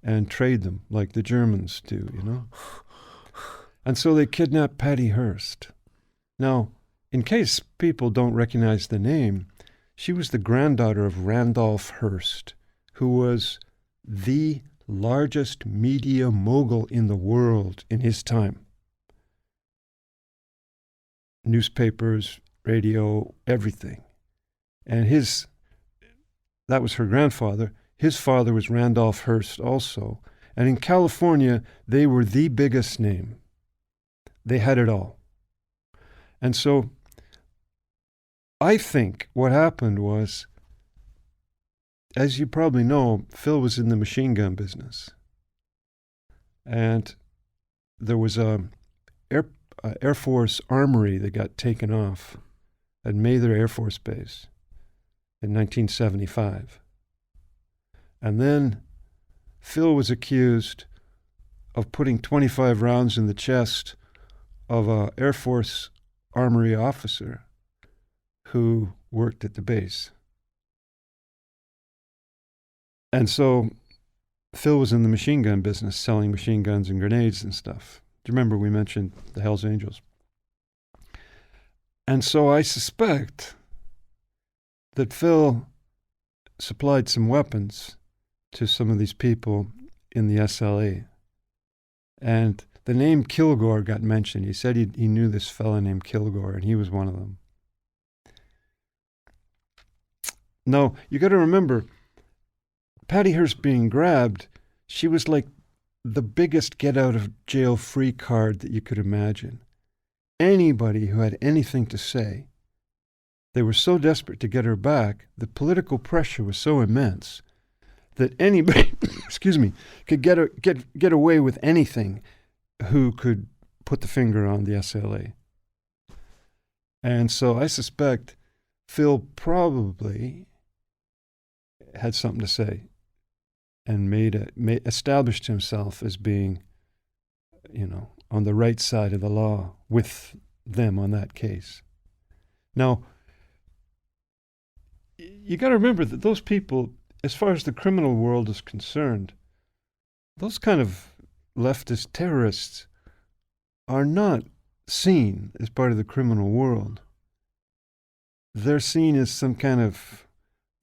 and trade them like the Germans do, And so they kidnapped Patty Hearst. Now, in case people don't recognize the name, she was the granddaughter of Randolph Hearst, who was the largest media mogul in the world in his time. Newspapers, radio, everything. And that was her grandfather. His father was Randolph Hearst also. And in California, they were the biggest name. They had it all. And so I think what happened was, as you probably know, Phil was in the machine gun business. And there was a Air Force armory that got taken off at Mather Air Force Base in 1975. And then Phil was accused of putting 25 rounds in the chest of an Air Force armory officer who worked at the base. And so Phil was in the machine gun business, selling machine guns and grenades and stuff. Do you remember we mentioned the Hells Angels? And so I suspect that Phil supplied some weapons to some of these people in the SLA. And the name Kilgore got mentioned. He said he knew this fella named Kilgore, and he was one of them. Now, you got to remember, Patty Hearst being grabbed, she was like the biggest get-out-of-jail-free card that you could imagine. Anybody who had anything to say, they were so desperate to get her back, the political pressure was so immense that anybody, could get away with anything who could put the finger on the SLA. And so I suspect Phil probably had something to say and established himself as being, on the right side of the law with them on that case. Now, you got to remember that those people, as far as the criminal world is concerned, those kind of leftist terrorists are not seen as part of the criminal world. They're seen as some kind of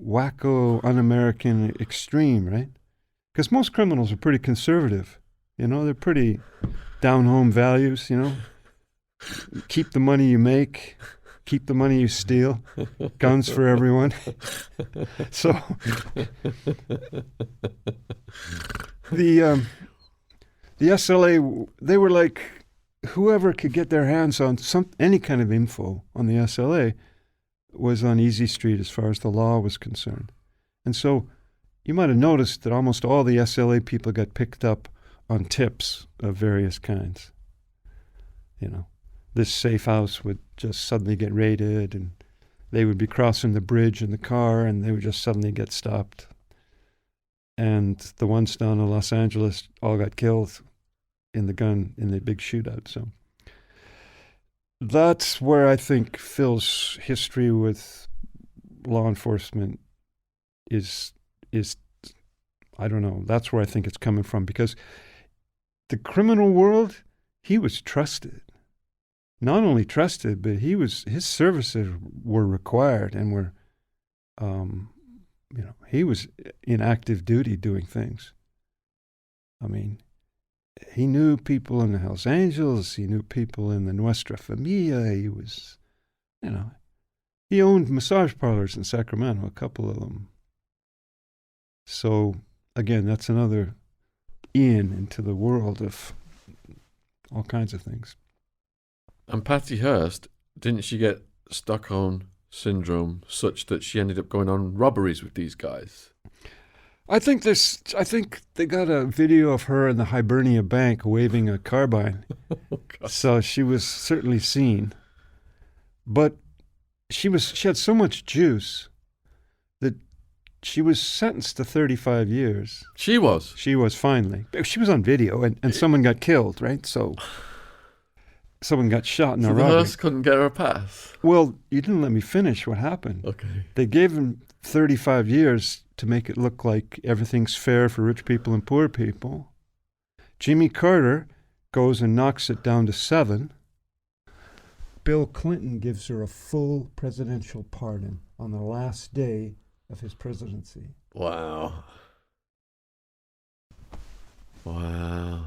wacko, un-American extreme, right? Because most criminals are pretty conservative. They're pretty down-home values, Keep the money you make, keep the money you steal, guns for everyone. So the SLA, they were like, whoever could get their hands on any kind of info on the SLA was on easy street as far as the law was concerned. And so you might have noticed that almost all the SLA people got picked up on tips of various kinds. This safe house would just suddenly get raided, and they would be crossing the bridge in the car, and they would just suddenly get stopped. And the ones down in Los Angeles all got killed in the big shootout. So that's where I think Phil's history with law enforcement is I don't know. That's where I think it's coming from, because the criminal world, he was trusted. Not only trusted, but his services were required and were, he was in active duty doing things. I mean, he knew people in the Hells Angels. He knew people in the Nuestra Familia. He was, he owned massage parlors in Sacramento, a couple of them. So, again, that's another into the world of all kinds of things. And Patty Hearst, didn't she get Stockholm syndrome such that she ended up going on robberies with these guys? I think they got a video of her in the Hibernia Bank waving a carbine. Oh, so she was certainly seen. But she had so much juice that she was sentenced to 35 years. She was? She was, finally. She was on video, and someone got killed, right? So someone got shot in a robbery. The Hearst couldn't get her a pass? Well, you didn't let me finish what happened. Okay. They gave him 35 years to make it look like everything's fair for rich people and poor people. Jimmy Carter goes and knocks it down to 7. Bill Clinton gives her a full presidential pardon on the last day of his presidency. Wow. Wow.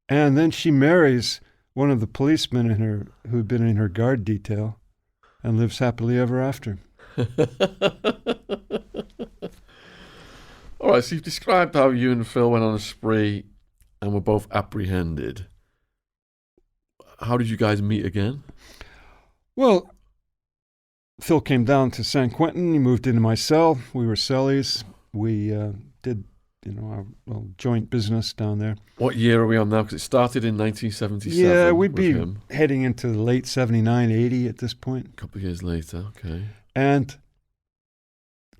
And then she marries one of the policemen who'd been in her guard detail and lives happily ever after. All right, so you've described how you and Phil went on a spree and were both apprehended. How did you guys meet again? Well, Phil came down to San Quentin. He moved into my cell. We were cellies. We did, our joint business down there. What year are we on now? Because it started in 1977. Yeah, we'd be him. heading into the late 79, 80 at this point. A couple of years later, okay. And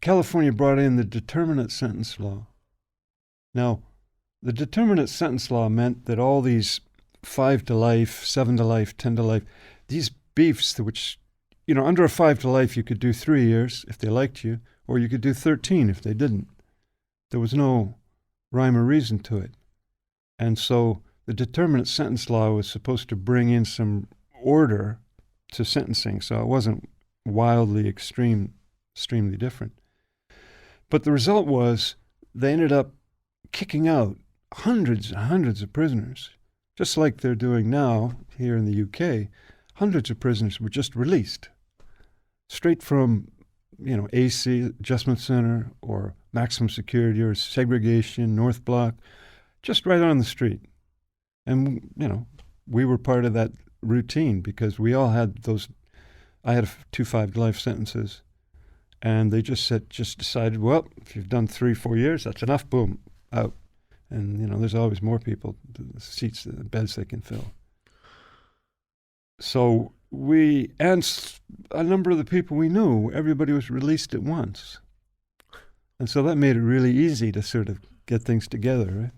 California brought in the determinate sentence law. Now, the determinate sentence law meant that all these 5 to life, 7 to life, 10 to life, these beefs, which, under a 5 to life, you could do 3 years if they liked you, or you could do 13 if they didn't. There was no rhyme or reason to it. And so the determinate sentence law was supposed to bring in some order to sentencing, so it wasn't wildly extremely different. But the result was they ended up kicking out hundreds and hundreds of prisoners, just like they're doing now here in the UK. Hundreds of prisoners were just released straight from, AC, Adjustment Center, or maximum security, or segregation, North Block, just right on the street. And, we were part of that routine because we all had those. I had 2 5-to-life sentences. And they just decided, well, if you've done 3-4 years, that's enough, boom, out. And, there's always more people, the seats, the beds they can fill. So and a number of the people we knew, everybody was released at once. And so that made it really easy to sort of get things together, right?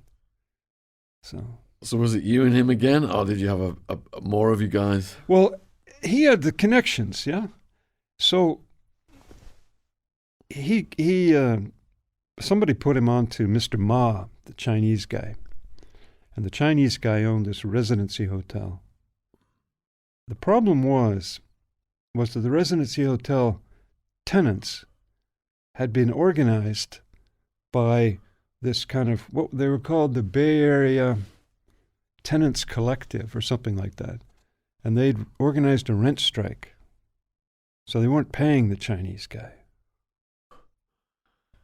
So was it you and him again, or did you have a more of you guys? Well, he had the connections, yeah? So he somebody put him on to Mr. Ma, the Chinese guy. And the Chinese guy owned this residency hotel. The problem was that the residency hotel tenants had been organized by this kind of, what they were called the Bay Area Tenants Collective or something like that. And they'd organized a rent strike. So they weren't paying the Chinese guy.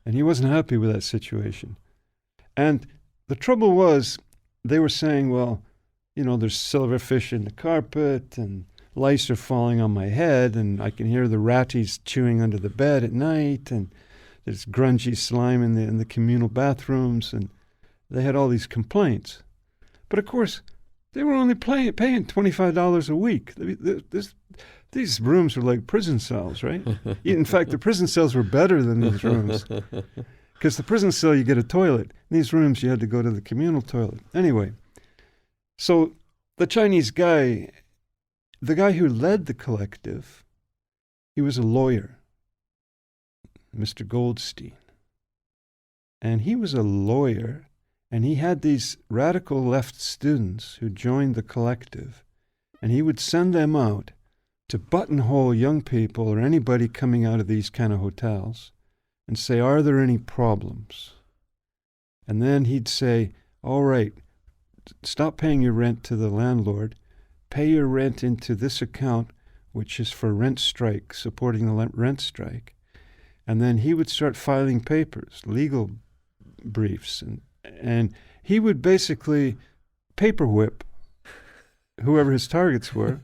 And he wasn't happy with that situation. And the trouble was, they were saying, well, there's silverfish in the carpet, and lice are falling on my head, and I can hear the ratties chewing under the bed at night, and there's grungy slime in the communal bathrooms, and they had all these complaints. But of course, they were only paying $25 a week. These rooms were like prison cells, right? In fact, the prison cells were better than these rooms. Because the prison cell, you get a toilet. In these rooms, you had to go to the communal toilet. Anyway, so the Chinese guy, the guy who led the collective, he was a lawyer, Mr. Goldstein. And he was a lawyer, and he had these radical left students who joined the collective, and he would send them out to buttonhole young people or anybody coming out of these kind of hotels and say, are there any problems? And then he'd say, all right, stop paying your rent to the landlord, pay your rent into this account, which is for rent strike, supporting the rent strike. And then he would start filing papers, legal briefs, and he would basically paper whip whoever his targets were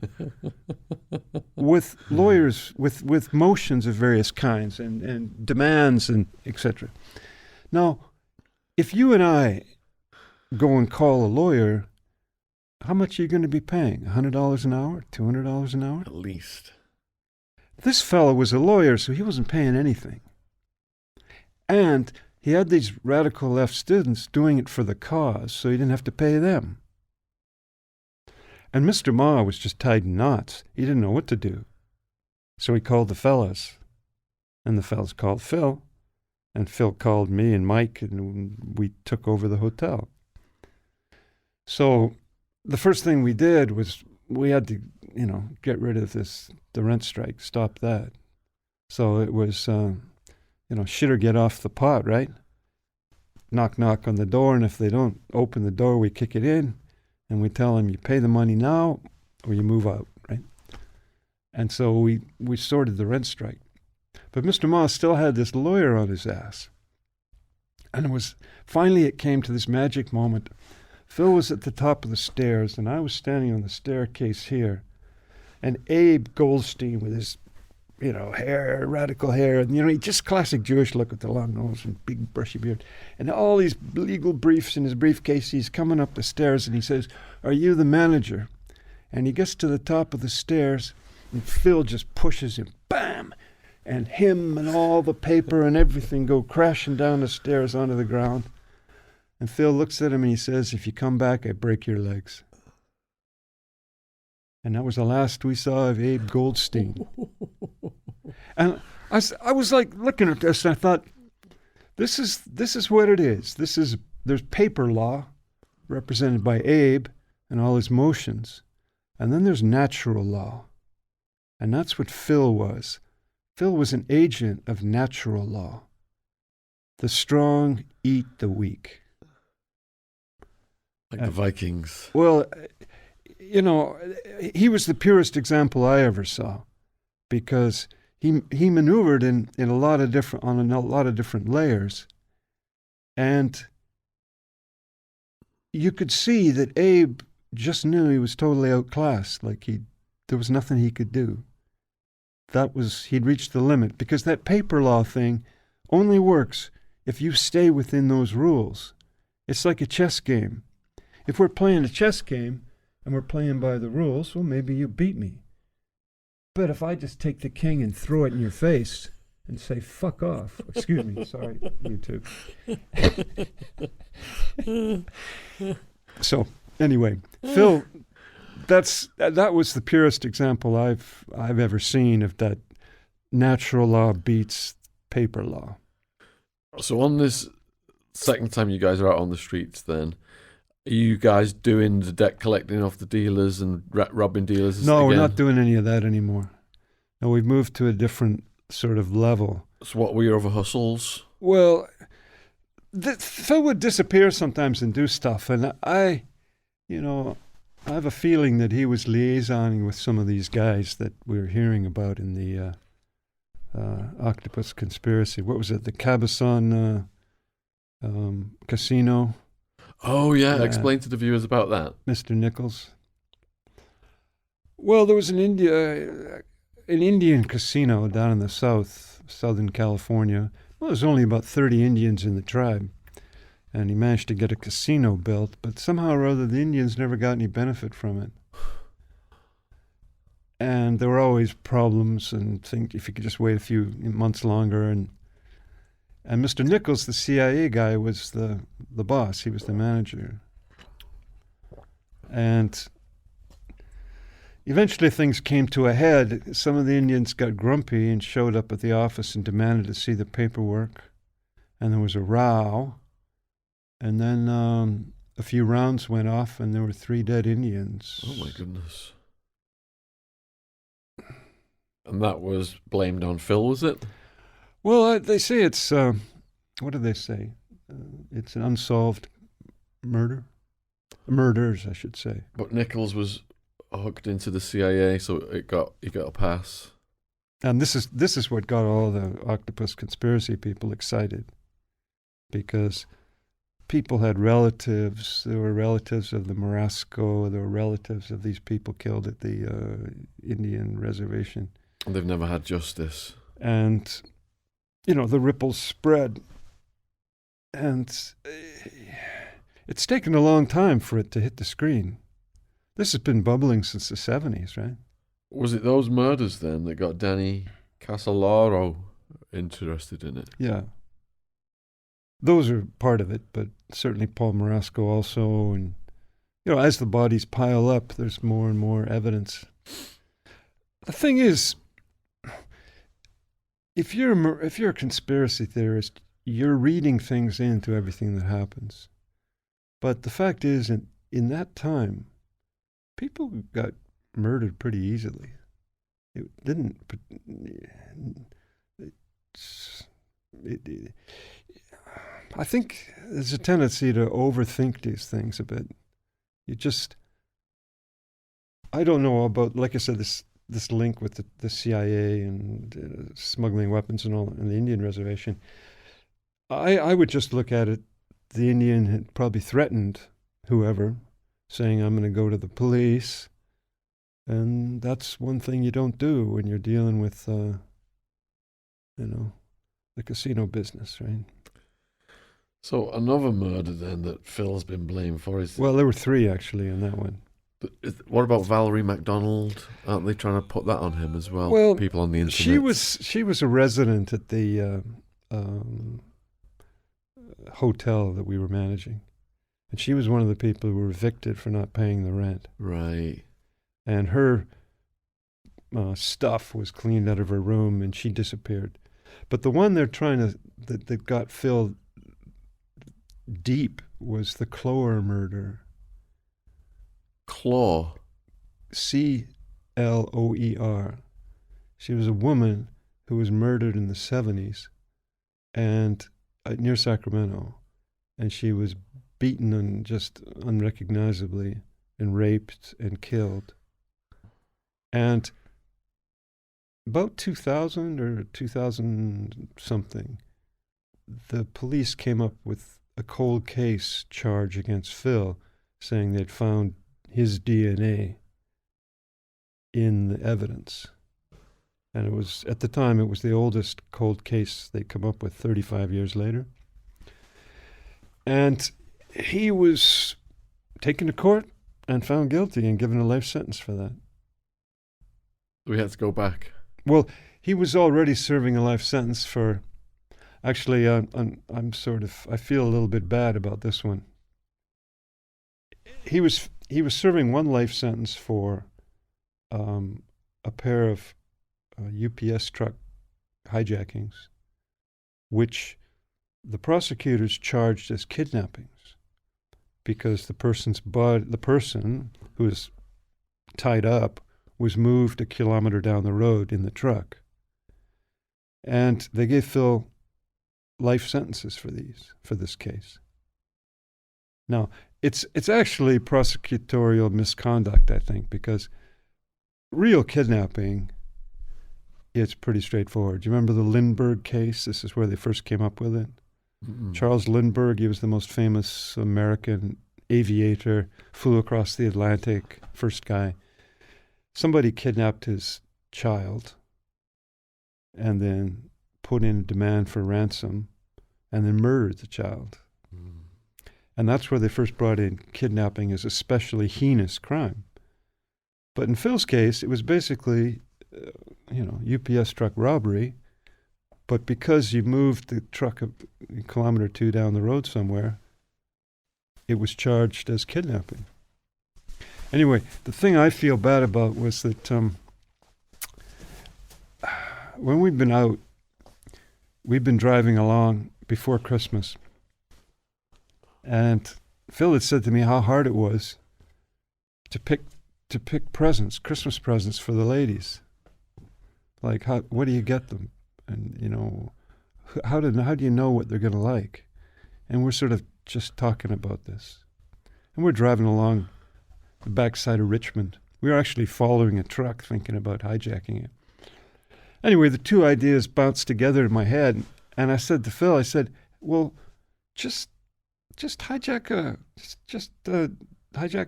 with lawyers, with motions of various kinds and demands and etc. Now, if you and I go and call a lawyer, how much are you going to be paying? $100 an hour? $200 an hour? At least. This fellow was a lawyer, so he wasn't paying anything. And he had these radical left students doing it for the cause, so he didn't have to pay them. And Mr. Ma was just tied in knots. He didn't know what to do. So he called the fellas. And the fellas called Phil. And Phil called me and Mike, and we took over the hotel. So the first thing we did was we had to, get rid of the rent strike, stop that. So it was, shit or get off the pot, right? Knock, knock on the door, and if they don't open the door, we kick it in, and we tell them, you pay the money now, or you move out, right? And so we sorted the rent strike. But Mr. Ma still had this lawyer on his ass. And finally it came to this magic moment. Phil was at the top of the stairs, and I was standing on the staircase here. And Abe Goldstein with his, hair, radical hair, and, just classic Jewish look with the long nose and big brushy beard. And all these legal briefs in his briefcase, he's coming up the stairs, and he says, "Are you the manager?" And he gets to the top of the stairs, and Phil just pushes him, bam! And him and all the paper and everything go crashing down the stairs onto the ground. And Phil looks at him and he says, "If you come back, I break your legs." And that was the last we saw of Abe Goldstein. And I was like looking at this, and I thought, this is what it is. There's paper law, represented by Abe and all his motions. And then there's natural law. And that's what Phil was. Phil was an agent of natural law. The strong eat the weak. Like the Vikings. Well, he was the purest example I ever saw, because he maneuvered on a lot of different layers, and you could see that Abe just knew he was totally outclassed. Like there was nothing he could do. He'd reached the limit, because that paper law thing only works if you stay within those rules. It's like a chess game. If we're playing a chess game and we're playing by the rules, well, maybe you beat me. But if I just take the king and throw it in your face and say, "Fuck off." Excuse me, sorry, YouTube. So, anyway, Phil, that was the purest example I've ever seen of that natural law beats paper law. So on this second time you guys are out on the streets, then are you guys doing the debt collecting off the dealers and robbing dealers? No, again? We're not doing any of that anymore. No, we've moved to a different sort of level. So what were your other hustles? Well, Phil would disappear sometimes and do stuff, and I have a feeling that he was liaisoning with some of these guys that we were hearing about in the Octopus conspiracy. What was it? The Cabazon casino. Oh, yeah. Explain to the viewers about that. Mr. Nichols. Well, there was an Indian casino down in the Southern California. Well, there's only about 30 Indians in the tribe. And he managed to get a casino built, but somehow or other the Indians never got any benefit from it. And there were always problems, and think if you could just wait a few months longer. And Mr. Nichols, the CIA guy, was the boss. He was the manager. And eventually things came to a head. Some of the Indians got grumpy and showed up at the office and demanded to see the paperwork. And there was a row. And then a few rounds went off, and there were 3 dead Indians. Oh, my goodness. And that was blamed on Phil, was it? Well, they say it's, what do they say? It's an unsolved murder. Murders, I should say. But Nichols was hooked into the CIA, so he got a pass. And this is what got all the Octopus conspiracy people excited, because people had relatives. There were relatives of the Marasco. There were relatives of these people killed at the Indian reservation. And they've never had justice. And, the ripples spread. And it's taken a long time for it to hit the screen. This has been bubbling since the 70s, right? Was it those murders then that got Danny Casolaro interested in it? Yeah. Those are part of it, but certainly Paul Marasco also. And, as the bodies pile up, there's more and more evidence. The thing is, if you're a conspiracy theorist, you're reading things into everything that happens. But the fact is, in that time, people got murdered pretty easily. It didn't. It, I think there's a tendency to overthink these things a bit. I don't know about, like I said, this link with the CIA and smuggling weapons and all in the Indian reservation. I would just look at it. The Indian had probably threatened whoever, saying, "I'm going to go to the police." And that's one thing you don't do when you're dealing with, the casino business, right? So another murder then that Phil's been blamed for is... Well, there were 3 actually in that one. What about Valerie MacDonald? Aren't they trying to put that on him as well? Well, people on the internet. She was a resident at the hotel that we were managing, and she was one of the people who were evicted for not paying the rent. Right. And her stuff was cleaned out of her room, and she disappeared. But the one they're that got Phil deep was the Cloer murder. Claw. Cloer. She was a woman who was murdered in the 70s and near Sacramento, and she was beaten and just unrecognizably and raped and killed. And about 2000 or 2000 something, the police came up with a cold case charge against Phil, saying they'd found his DNA in the evidence. And it was, at the time, it was the oldest cold case they'd come up with 35 years later. And he was taken to court and found guilty and given a life sentence for that. We had to go back. Well, he was already serving a life sentence for... Actually, I feel a little bit bad about this one. He was serving one life sentence for a pair of UPS truck hijackings, which the prosecutors charged as kidnappings, because the person who was tied up was moved a kilometer down the road in the truck. And they gave Phil life sentences for this case. Now, it's actually prosecutorial misconduct, I think, because real kidnapping, it's pretty straightforward. Do you remember the Lindbergh case? This is where they first came up with it. Mm-mm. Charles Lindbergh, he was the most famous American aviator, flew across the Atlantic, first guy. Somebody kidnapped his child and then put in a demand for ransom and then murdered the child. Mm. And that's where they first brought in kidnapping as a especially heinous crime. But in Phil's case, it was basically, UPS truck robbery. But because you moved the truck a kilometer or 2 down the road somewhere, it was charged as kidnapping. Anyway, the thing I feel bad about was that when we've been out, we've been driving along before Christmas, and Phil had said to me how hard it was to pick presents, Christmas presents for the ladies. Like, what do you get them? And, how do you know what they're going to like? And we're sort of just talking about this. And we're driving along the backside of Richmond. We were actually following a truck thinking about hijacking it. Anyway, the two ideas bounced together in my head, and I said to Phil, well, just hijack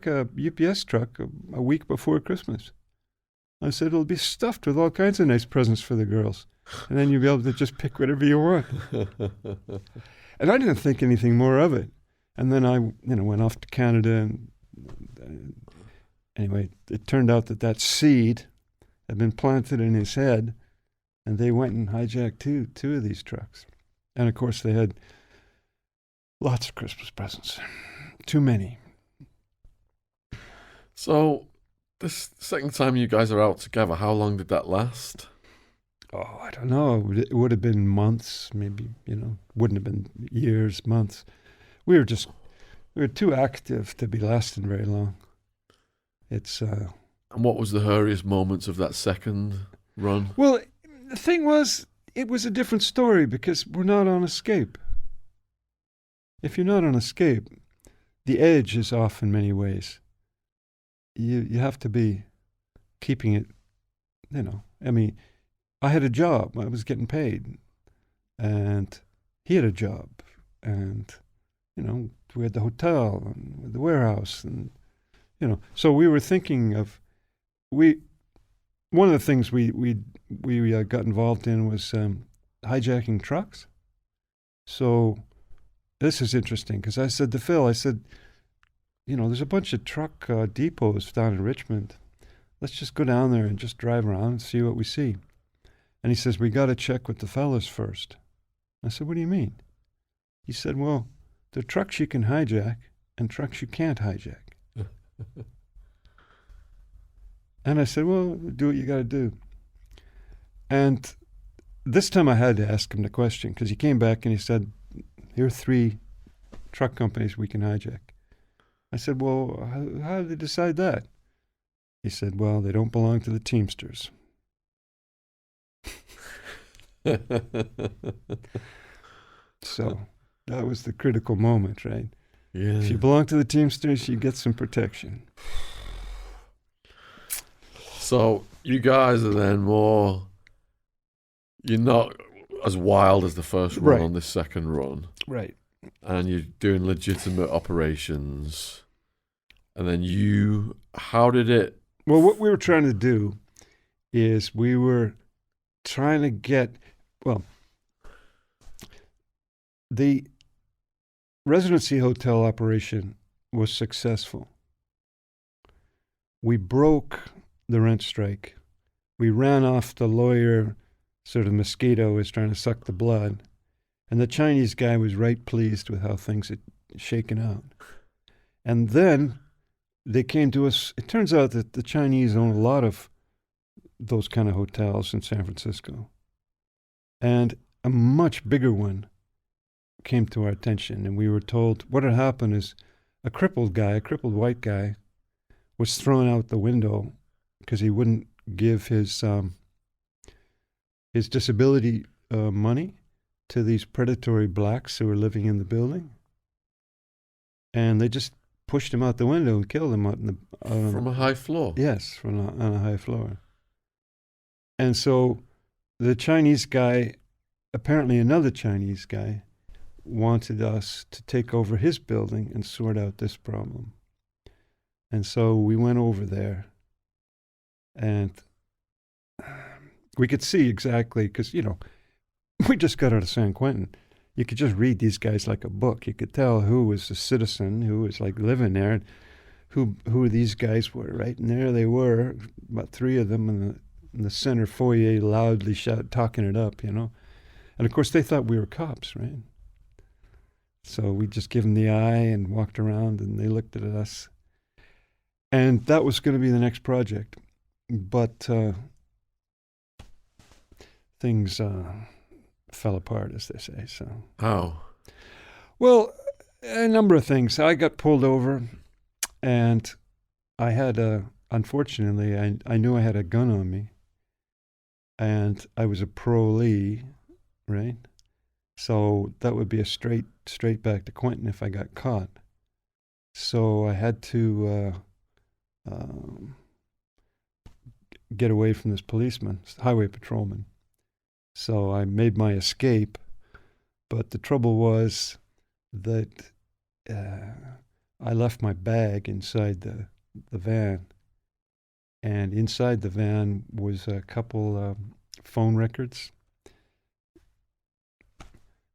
a UPS truck a week before Christmas. I said, it'll be stuffed with all kinds of nice presents for the girls. And then you'll be able to just pick whatever you want. And I didn't think anything more of it. And then I, went off to Canada. And anyway, it turned out that seed had been planted in his head. And they went and hijacked two of these trucks. And of course, they had lots of Christmas presents. Too many. So, this second time you guys are out together, how long did that last? Oh, I don't know. It would have been months, maybe, wouldn't have been years, months. We were too active to be lasting very long. It's... And what was the hurriest moments of that second run? Well, the thing was, it was a different story because we're not on escape. If you're not on escape, the edge is off in many ways. You have to be keeping it, I mean, I had a job. I was getting paid. And he had a job. And, we had the hotel and the warehouse. And, so we were thinking of, one of the things we got involved in was hijacking trucks. So this is interesting because I said to Phil, there's a bunch of truck depots down in Richmond. Let's just go down there and just drive around and see what we see. And he says, we got to check with the fellas first. I said, what do you mean? He said, well, there are trucks you can hijack and trucks you can't hijack. And I said, well, do what you got to do. And this time I had to ask him the question because he came back and he said, here are 3 truck companies we can hijack. I said, well, how did they decide that? He said, well, they don't belong to the Teamsters. So that was the critical moment, right? Yeah. If you belong to the Teamsters, you get some protection. So you guys are then you're not as wild as the first run on this second run. Right. And you're doing legitimate operations. And then how did it? Well, what we were trying to do is we were trying to get, the residency hotel operation was successful. We broke the rent strike. We ran off the lawyer, sort of mosquito was trying to suck the blood. And the Chinese guy was right pleased with how things had shaken out. And then they came to us. It turns out that the Chinese own a lot of those kind of hotels in San Francisco. And a much bigger one came to our attention. And we were told what had happened is a crippled white guy, was thrown out the window because he wouldn't give his disability money to these predatory blacks who were living in the building. And they just pushed him out the window and killed him out in the from a high floor. Yes, on a high floor. And so the Chinese guy, apparently another Chinese guy, wanted us to take over his building and sort out this problem. And so we went over there, and we could see exactly, because, we just got out of San Quentin. You could just read these guys like a book. You could tell who was a citizen, who was like living there, and who these guys were, right? And there they were, about 3 of them in the center foyer, loudly talking it up, And of course they thought we were cops, right? So we just give them the eye and walked around, and they looked at us. And that was going to be the next project. But things fell apart, as they say. So How? Well, a number of things. I got pulled over, and I had unfortunately, I knew I had a gun on me, and I was a parolee, right? So that would be a straight back to Quentin if I got caught. So I had to get away from this policeman, highway patrolman. So I made my escape, but the trouble was that I left my bag inside the van, and inside the van was a couple phone records.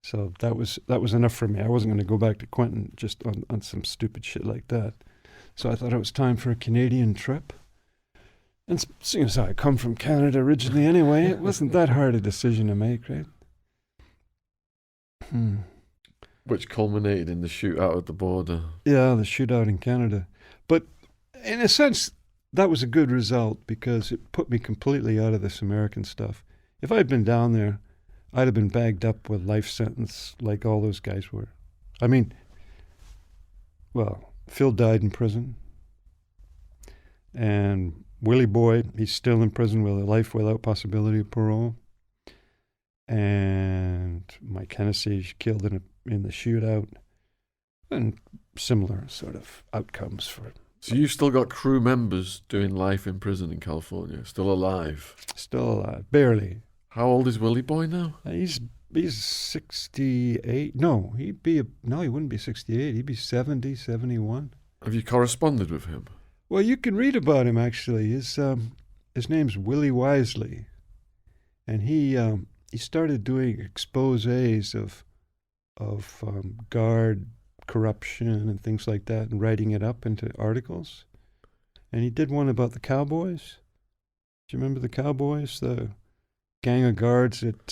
So that was enough for me. I wasn't going to go back to Quentin just on some stupid shit like that. So I thought it was time for a Canadian trip. And seeing as how I come from Canada originally anyway, it wasn't that hard a decision to make, right? Which culminated in the shootout at the border. Yeah, the shootout in Canada. But in a sense, that was a good result because it put me completely out of this American stuff. If I had been down there, I'd have been bagged up with life sentence like all those guys were. I mean, well, Phil died in prison, and Willie Boy, he's still in prison with a life without possibility of parole. And Mike Hennessy killed in the shootout. And similar sort of outcomes for. So you've still got crew members doing life in prison in California, still alive? Still alive, barely. How old is Willie Boy now? He's 68. No, he wouldn't be 68. He'd be 70, 71. Have you corresponded with him? Well, you can read about him, actually. His name's Willie Wisely. And he started doing exposés of guard corruption and things like that and writing it up into articles. And he did one about the Cowboys. Do you remember the Cowboys? The gang of guards at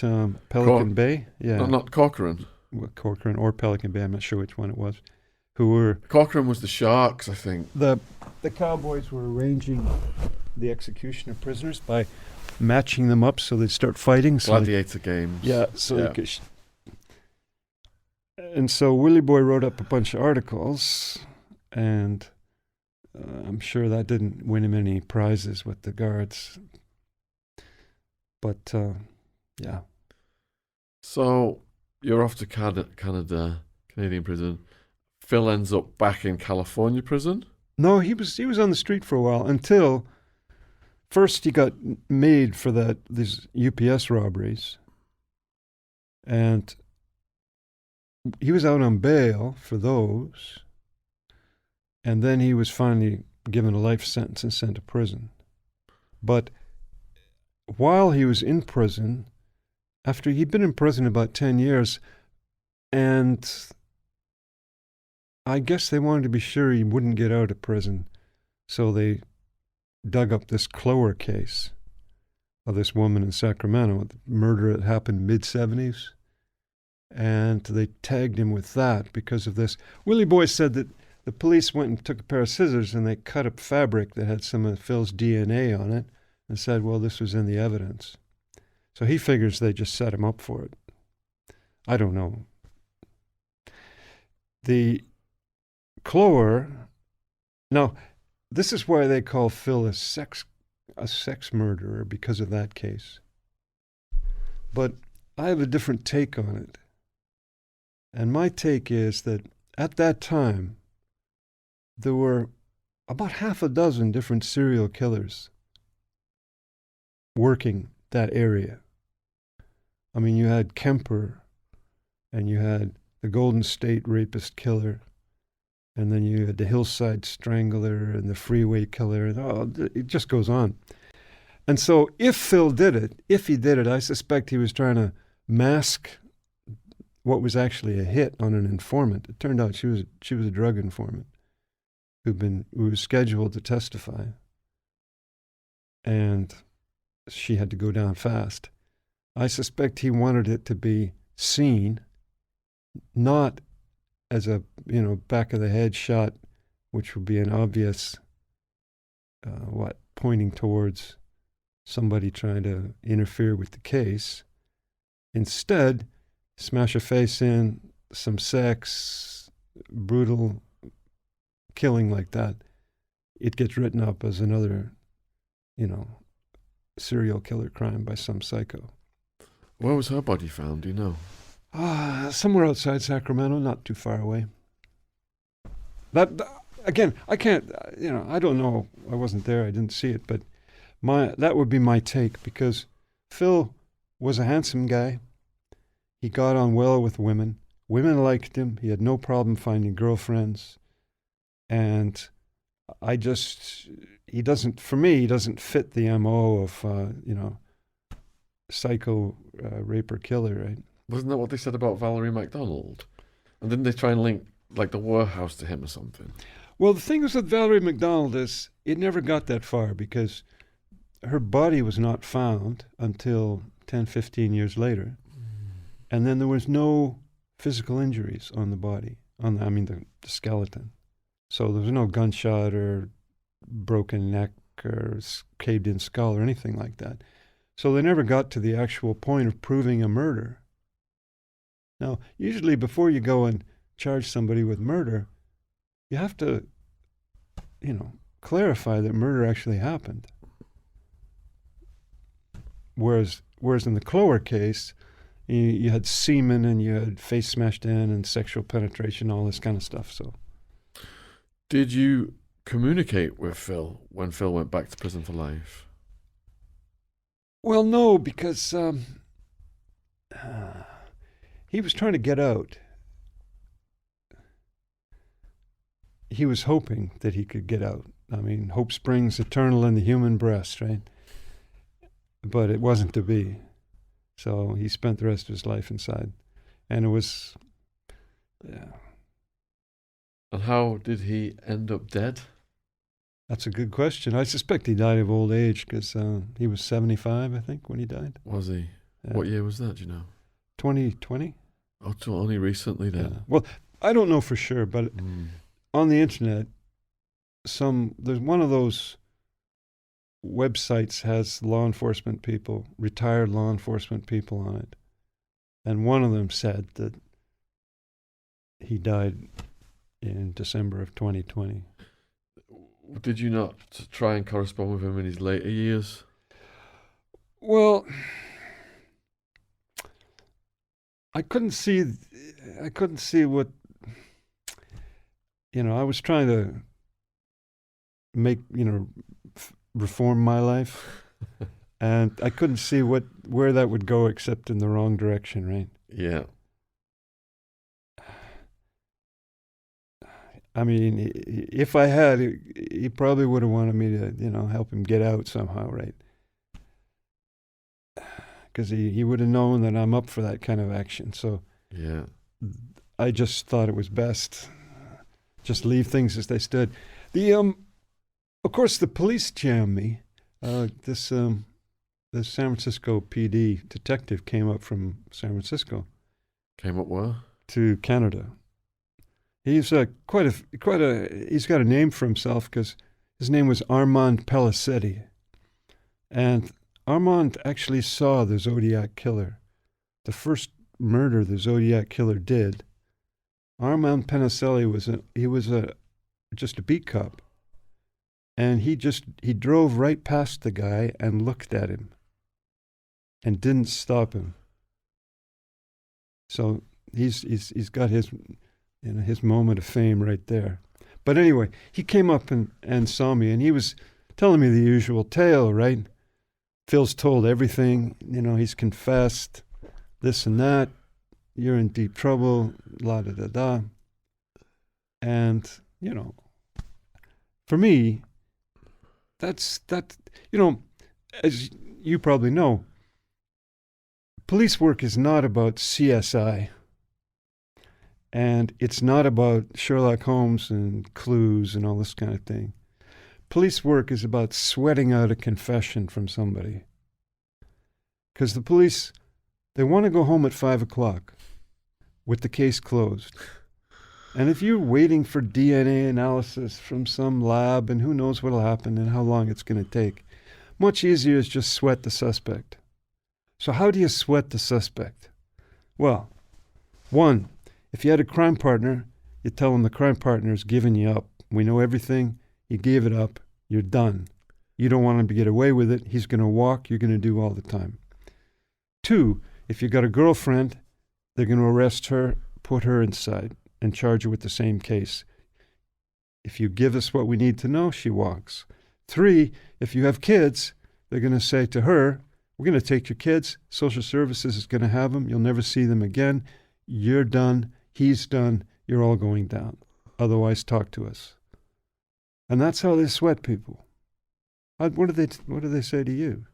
Pelican Bay? Yeah. No, not Corcoran. Well, Corcoran or Pelican Bay, I'm not sure which one it was. Who were... Corcoran was the Sharks, I think. The Cowboys were arranging the execution of prisoners by matching them up so they'd start fighting. Gladiator games. Yeah, they could... And so Willie Boy wrote up a bunch of articles, and I'm sure that didn't win him any prizes with the guards. But, yeah. So you're off to Canada, Canadian prison. Phil ends up back in California prison? No, he was on the street for a while until first he got made for these UPS robberies. And he was out on bail for those. And then he was finally given a life sentence and sent to prison. But while he was in prison, after he'd been in prison about 10 years, and I guess they wanted to be sure he wouldn't get out of prison, so they dug up this Clower case of this woman in Sacramento, the murder that happened mid-70s, and they tagged him with that because of this. Willie Boy said that the police went and took a pair of scissors and they cut up fabric that had some of Phil's DNA on it and said, well, this was in the evidence. So he figures they just set him up for it. I don't know. The Clower, now, this is why they call Phil a sex murderer, because of that case. But I have a different take on it. And my take is that at that time, there were about half a dozen different serial killers working that area. I mean, you had Kemper, and you had the Golden State Rapist Killer, and then you had the Hillside Strangler and the Freeway Killer, and it just goes on. And so if Phil did it, I suspect he was trying to mask what was actually a hit on an informant. It turned out she was a drug informant who was scheduled to testify, and she had to go down fast. I suspect he wanted it to be seen, not as a back of the head shot, which would be an obvious pointing towards somebody trying to interfere with the case. Instead, smash a face in, some sex, brutal killing like that. It gets written up as another, serial killer crime by some psycho. Where was her body found, do you know? Somewhere outside Sacramento, not too far away. That, again, I can't, I don't know. I wasn't there. I didn't see it. But that would be my take, because Phil was a handsome guy. He got on well with women. Women liked him. He had no problem finding girlfriends. And he doesn't fit the MO of, psycho raper killer, right? Wasn't that what they said about Valerie McDonald? And didn't they try and link, like, the warehouse to him or something? Well, the thing is with Valerie McDonald is it never got that far, because her body was not found until 10, 15 years later. And then there was no physical injuries on the body, the skeleton. So there was no gunshot or broken neck or caved-in skull or anything like that. So they never got to the actual point of proving a murder. Now, usually before you go and charge somebody with murder, you have to, clarify that murder actually happened. Whereas in the Clower case, you had semen and you had face smashed in and sexual penetration, all this kind of stuff. So, Did you communicate with Phil when Phil went back to prison for life? well, no, because he was trying to get out. He was hoping that he could get out. I mean, hope springs eternal in the human breast, right? But it wasn't to be. So he spent the rest of his life inside. And it was, yeah, And how did he end up dead? that's a good question. I suspect he died of old age because he was 75, I think, when he died. Was he? Yeah. What year was that, do you know? 2020? Oh, so only recently then. Yeah. Well, I don't know for sure, but on the internet, there's one of those websites has law enforcement people, retired law enforcement people on it. And one of them said that he died in December of 2020. Did you not try and correspond with him in his later years? Well, I couldn't see what, I was trying to make, reform my life, and I couldn't see where that would go except in the wrong direction, right? Yeah. I mean, if I had, he probably would have wanted me to, help him get out somehow, right? Because he would have known that I'm up for that kind of action. So Yeah. I just thought it was best just leave things as they stood. Of course, the police jammed me. This San Francisco PD detective came up from San Francisco Came up where? to Canada. He's he's got a name for himself because his name was Armand Pellicetti. And Armand actually saw the Zodiac Killer. The first murder the Zodiac Killer did. Armand Pellicetti was just a beat cop. And he drove right past the guy and looked at him and didn't stop him. So he's got his moment of fame right there. But anyway, he came up and saw me, and he was telling me the usual tale, right? Phil's told everything, he's confessed, this and that, you're in deep trouble, la da da da. And, for me, as you probably know, police work is not about CSI. And it's not about Sherlock Holmes and clues and all this kind of thing. Police work is about sweating out a confession from somebody. Because the police, they want to go home at 5 o'clock with the case closed. And if you're waiting for DNA analysis from some lab and who knows what'll happen and how long it's going to take, much easier is just sweat the suspect. So how do you sweat the suspect? Well, one, if you had a crime partner, you tell him the crime partner is giving you up. We know everything. You gave it up. You're done. You don't want him to get away with it. He's going to walk. You're going to do all the time. Two, if you got a girlfriend, they're going to arrest her, put her inside, and charge her with the same case. If you give us what we need to know, she walks. Three, if you have kids, they're going to say to her, we're going to take your kids. Social services is going to have them. You'll never see them again. You're done. He's done. You're all going down. Otherwise, talk to us. And that's how they sweat people. What do they say to you?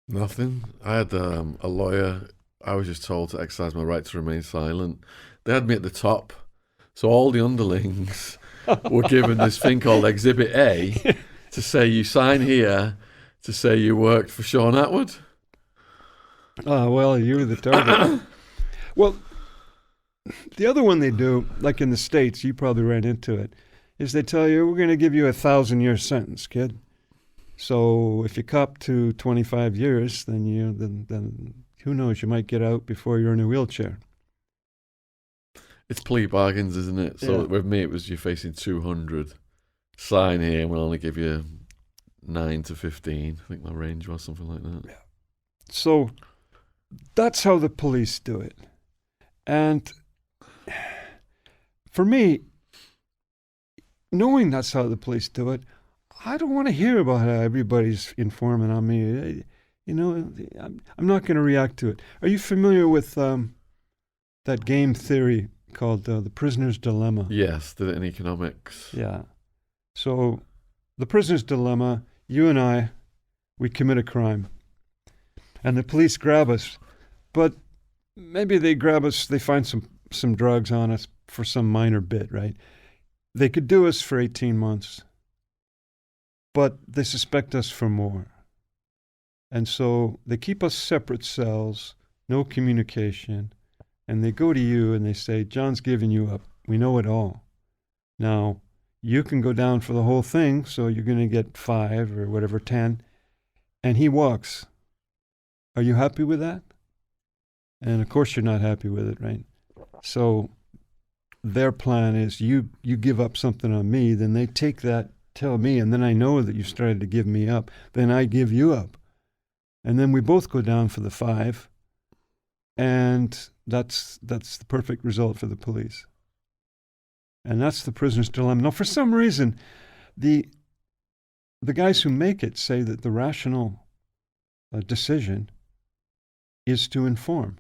Nothing. I had a lawyer. I was just told to exercise my right to remain silent. They had me at the top. So all the underlings were given this thing called Exhibit A to say you sign here to say you worked for Sean Atwood. Well, you were the target. Well, the other one they do, like in the States, you probably ran into it, is they tell you, we're going to give you a 1,000-year sentence, kid. So if you cop to 25 years, then who knows, you might get out before you're in a wheelchair. It's plea bargains, isn't it? So Yeah. with me, it was you're facing 200. Sign here, and we'll only give you 9 to 15. I think my range was something like that. Yeah. So that's how the police do it. And for me, knowing that's how the police do it, I don't want to hear about how everybody's informing on me. You know, I'm not going to react to it. Are you familiar with that game theory called the prisoner's dilemma? Yes, did it in economics. Yeah. So the prisoner's dilemma, you and I, we commit a crime. And the police grab us. But maybe they grab us, they find some drugs on us for some minor bit, right? They could do us for 18 months. But they suspect us for more. And so they keep us separate cells, no communication, and they go to you and they say, John's giving you up. We know it all. Now, you can go down for the whole thing, so you're going to get 5 or whatever, 10, and he walks. Are you happy with that? And of course you're not happy with it, right? So their plan is you give up something on me, then they take that, tell me, and then I know that you started to give me up. Then I give you up. And then we both go down for the 5, and that's the perfect result for the police. And that's the prisoner's dilemma. Now, for some reason, the guys who make it say that the rational decision is to inform.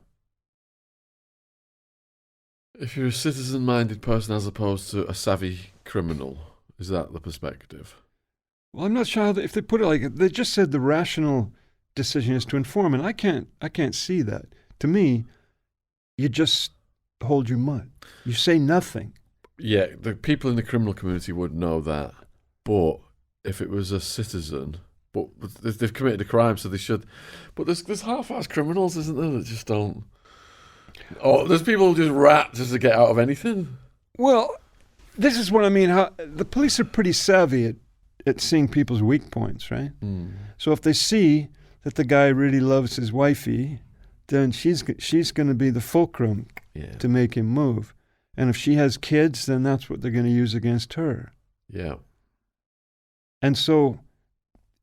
If you're a citizen-minded person as opposed to a savvy criminal, is that the perspective? Well, I'm not sure if they put it like it. They just said the rational decision is to inform, and I can't see that. To me, you just hold your mud. You say nothing. Yeah, the people in the criminal community would know that. But if it was a citizen, but they've committed a crime, so they should. But there's half-assed criminals, isn't there, that just don't. Oh, there's people who just rat just to get out of anything. Well, this is what I mean. How the police are pretty savvy at seeing people's weak points, right? Mm. So if they see that the guy really loves his wifey, then she's going to be the fulcrum to make him move. And if she has kids, then that's what they're going to use against her. Yeah. And so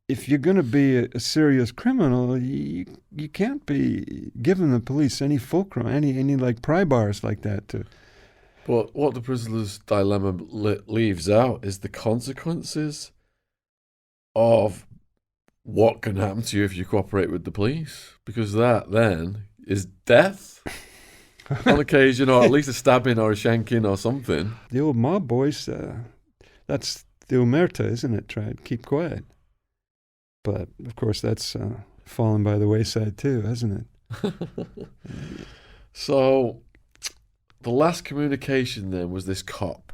if you're going to be a serious criminal, you can't be giving the police any fulcrum, any like pry bars like that. But what the prisoner's dilemma leaves out is the consequences of what can happen to you if you cooperate with the police. Because that then is death on occasion, or at least a stabbing or a shanking or something. The old mob boys, that's the omerta, isn't it? Try to keep quiet. But, of course, that's fallen by the wayside too, hasn't it? So, the last communication then was this cop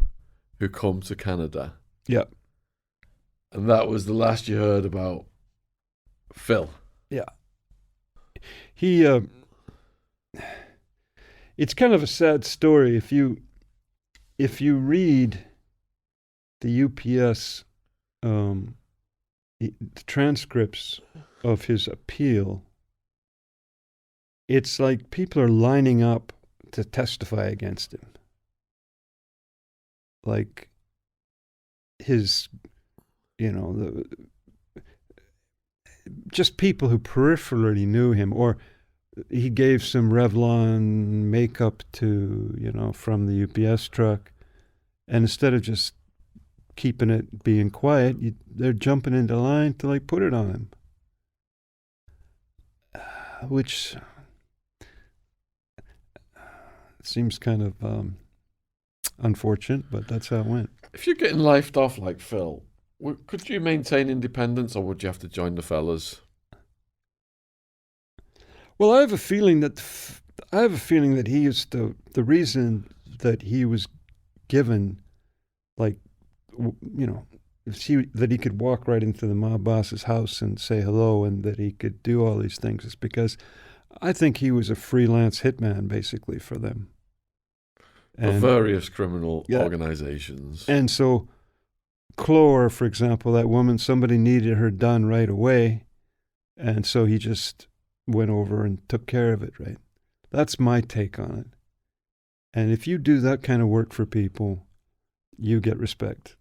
who come to Canada. Yeah. And that was the last you heard about Phil. Yeah. He, it's kind of a sad story. If you read the UPS the transcripts of his appeal, it's like people are lining up to testify against him. Like his, just people who peripherally knew him, or he gave some Revlon makeup to, from the UPS truck. And instead of just keeping it, being quiet, they're jumping into line to put it on him. Which seems kind of unfortunate, but that's how it went. If you're getting lifed off like Phil, could you maintain independence, or would you have to join the fellas? Well, I have a feeling that he is the reason that he was given, that he could walk right into the mob boss's house and say hello, and that he could do all these things, is because I think he was a freelance hitman basically for them. For various criminal organizations. And so Clore, for example, that woman, somebody needed her done right away, and so he just went over and took care of it, right? That's my take on it. And if you do that kind of work for people, you get respect,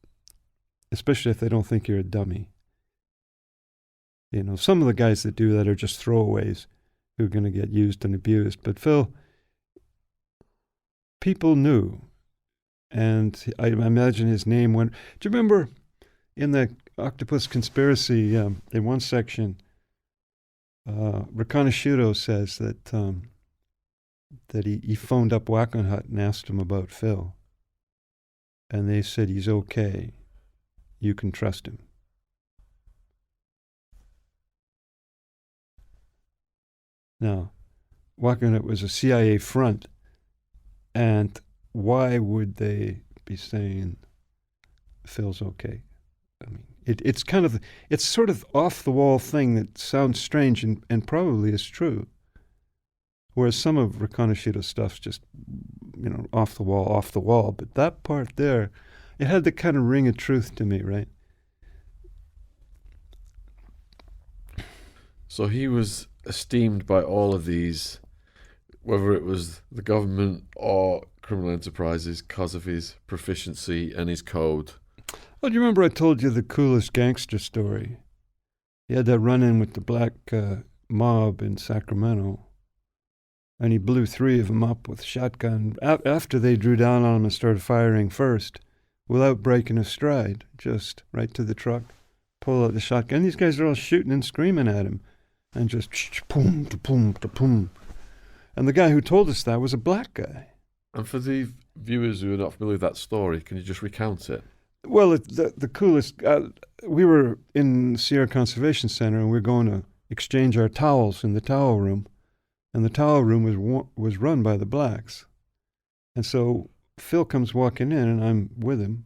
especially if they don't think you're a dummy. Some of the guys that do that are just throwaways. who are going to get used and abused. But Phil, people knew, and I imagine his name went. Do you remember in the Octopus conspiracy, in one section, Riconosciuto says that he phoned up Wackenhut Hut and asked him about Phil. And they said, he's okay. You can trust him. Now, Wackenhut Hut was a CIA front. And why would they be saying Phil's okay? I mean, it's sort of off the wall thing that sounds strange and probably is true. Whereas some of Riconosciuto's stuff's just, off the wall. But that part there, it had the kind of ring of truth to me, right? So he was esteemed by all of these, whether it was the government or criminal enterprises, because of his proficiency and his code. Well, do you remember I told you the coolest gangster story? He had that run-in with the black mob in Sacramento. And he blew 3 of them up with shotgun after they drew down on him and started firing first, without breaking a stride, just right to the truck, pull out the shotgun. These guys are all shooting and screaming at him, and just boom, boom, boom. And the guy who told us that was a black guy. And for the viewers who are not familiar with that story, can you just recount it? Well, the coolest, we were in Sierra Conservation Center, and we were going to exchange our towels in the towel room. And the towel room was run by the blacks. And so Phil comes walking in, and I'm with him.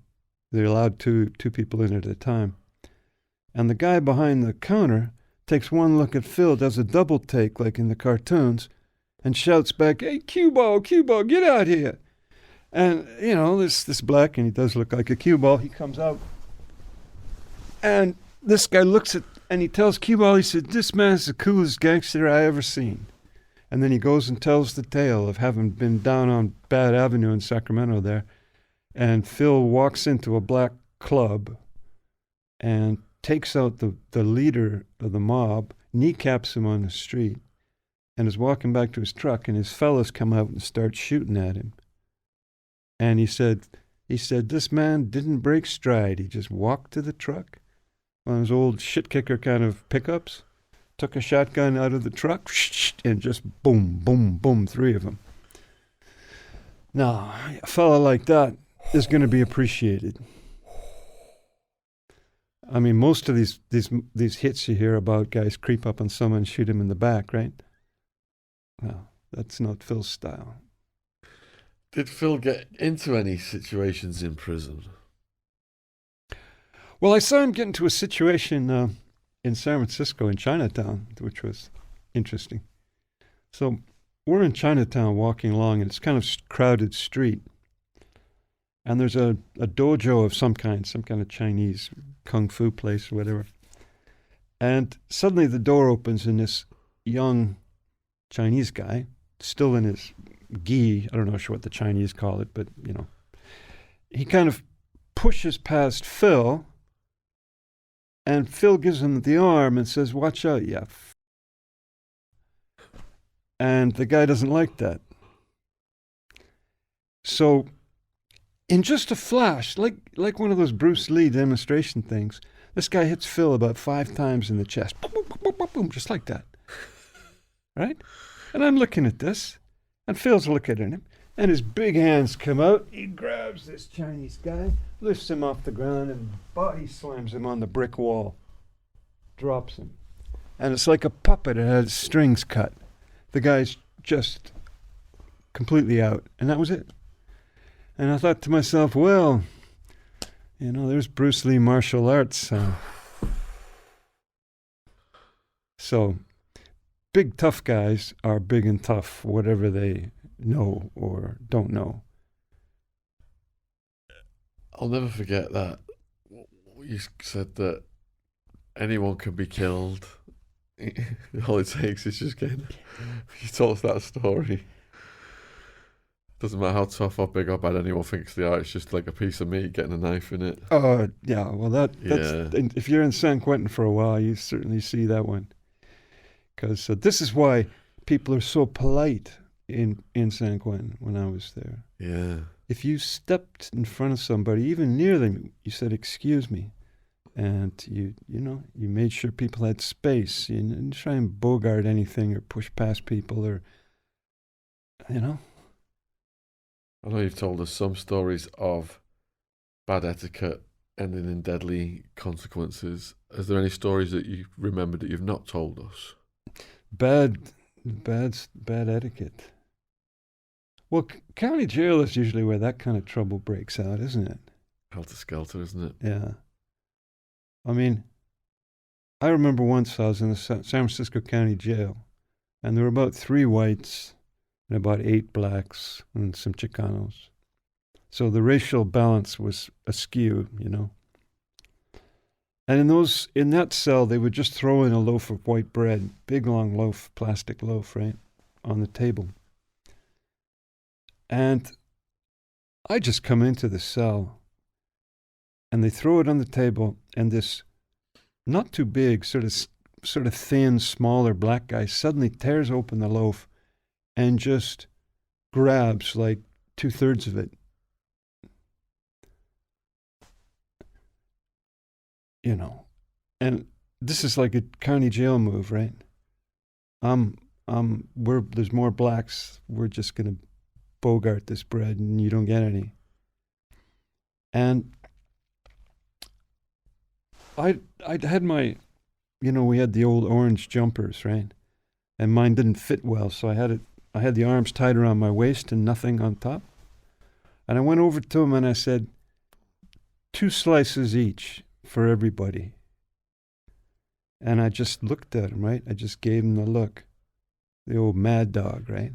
They're allowed two people in at a time. And the guy behind the counter takes one look at Phil, does a double take like in the cartoons, and shouts back, "Hey, cue ball, get out here." And, this black, and he does look like a cue ball, he comes out. And this guy looks at, and he tells cue ball, he said, "This man's the coolest gangster I ever seen." And then he goes and tells the tale of having been down on Bad Avenue in Sacramento there. And Phil walks into a black club and takes out the leader of the mob, kneecaps him on the street, and is walking back to his truck, and his fellas come out and start shooting at him. And he said, this man didn't break stride. He just walked to the truck, one of those old shit-kicker kind of pickups, took a shotgun out of the truck, and just boom, boom, boom, 3 of them. Now, a fella like that is going to be appreciated. I mean, most of these hits you hear about, guys creep up on someone and shoot him in the back, right? No, that's not Phil's style. Did Phil get into any situations in prison? Well, I saw him get into a situation in San Francisco, in Chinatown, which was interesting. So we're in Chinatown walking along, and it's kind of crowded street. And there's a dojo of some kind of Chinese kung fu place or whatever. And suddenly the door opens, and this young Chinese guy, still in his gi, I don't know sure what the Chinese call it, but, he kind of pushes past Phil, and Phil gives him the arm and says, "Watch out, yeah." And the guy doesn't like that. So in just a flash, like one of those Bruce Lee demonstration things, this guy hits Phil about 5 times in the chest. Boom, boom, boom, boom, boom, just like that. Right? And I'm looking at this, and Phil's looking at him, and his big hands come out. He grabs this Chinese guy, lifts him off the ground, and body slams him on the brick wall. Drops him. And it's like a puppet. It had strings cut. The guy's just completely out. And that was it. And I thought to myself, well, there's Bruce Lee martial arts. So big tough guys are big and tough, whatever they know or don't know. I'll never forget that. You said that anyone can be killed. All it takes is just getting... You told us that story. Doesn't matter how tough or big or bad anyone thinks they are, it's just like a piece of meat getting a knife in it. Yeah, well, that's... If you're in San Quentin for a while, you certainly see that one. Because this is why people are so polite in San Quentin when I was there. Yeah. If you stepped in front of somebody, even near them, you said, "Excuse me," and you made sure people had space. You didn't try and bogart anything or push past people or, you know. I know you've told us some stories of bad etiquette ending in deadly consequences. Is there any stories that you remember that you've not told us? Bad etiquette. Well, county jail is usually where that kind of trouble breaks out, isn't it? Helter-skelter, isn't it? Yeah. I mean, I remember once I was in the San Francisco County Jail, and there were about 3 whites and about 8 blacks and some Chicanos. So the racial balance was askew, you know. And in that cell, they would just throw in a loaf of white bread, big long loaf, plastic loaf, right, on the table. And I just come into the cell, and they throw it on the table, and this not too big, sort of thin, smaller black guy suddenly tears open the loaf and just grabs like 2/3 of it. You know, and this is like a county jail move, right? Where there's more blacks, we're just gonna bogart this bread, and you don't get any. And I had my, we had the old orange jumpers, right? And mine didn't fit well, so I had the arms tied around my waist and nothing on top. And I went over to him and I said, 2 slices each for everybody. And I just looked at him, right? I just gave him the look, the old mad dog, right?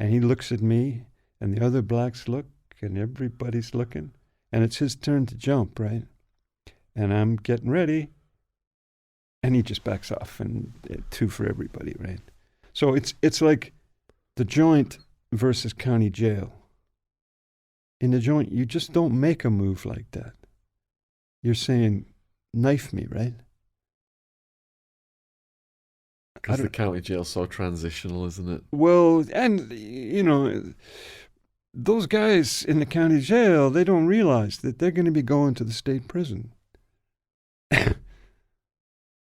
And he looks at me, and the other blacks look, and everybody's looking, and it's his turn to jump, right? And I'm getting ready, and he just backs off, and 2 for everybody, right? So it's like the joint versus county jail. In the joint, you just don't make a move like that. You're saying, knife me, right? Because the county jail's so transitional, isn't it? Well, and, those guys in the county jail, they don't realize that they're going to be going to the state prison.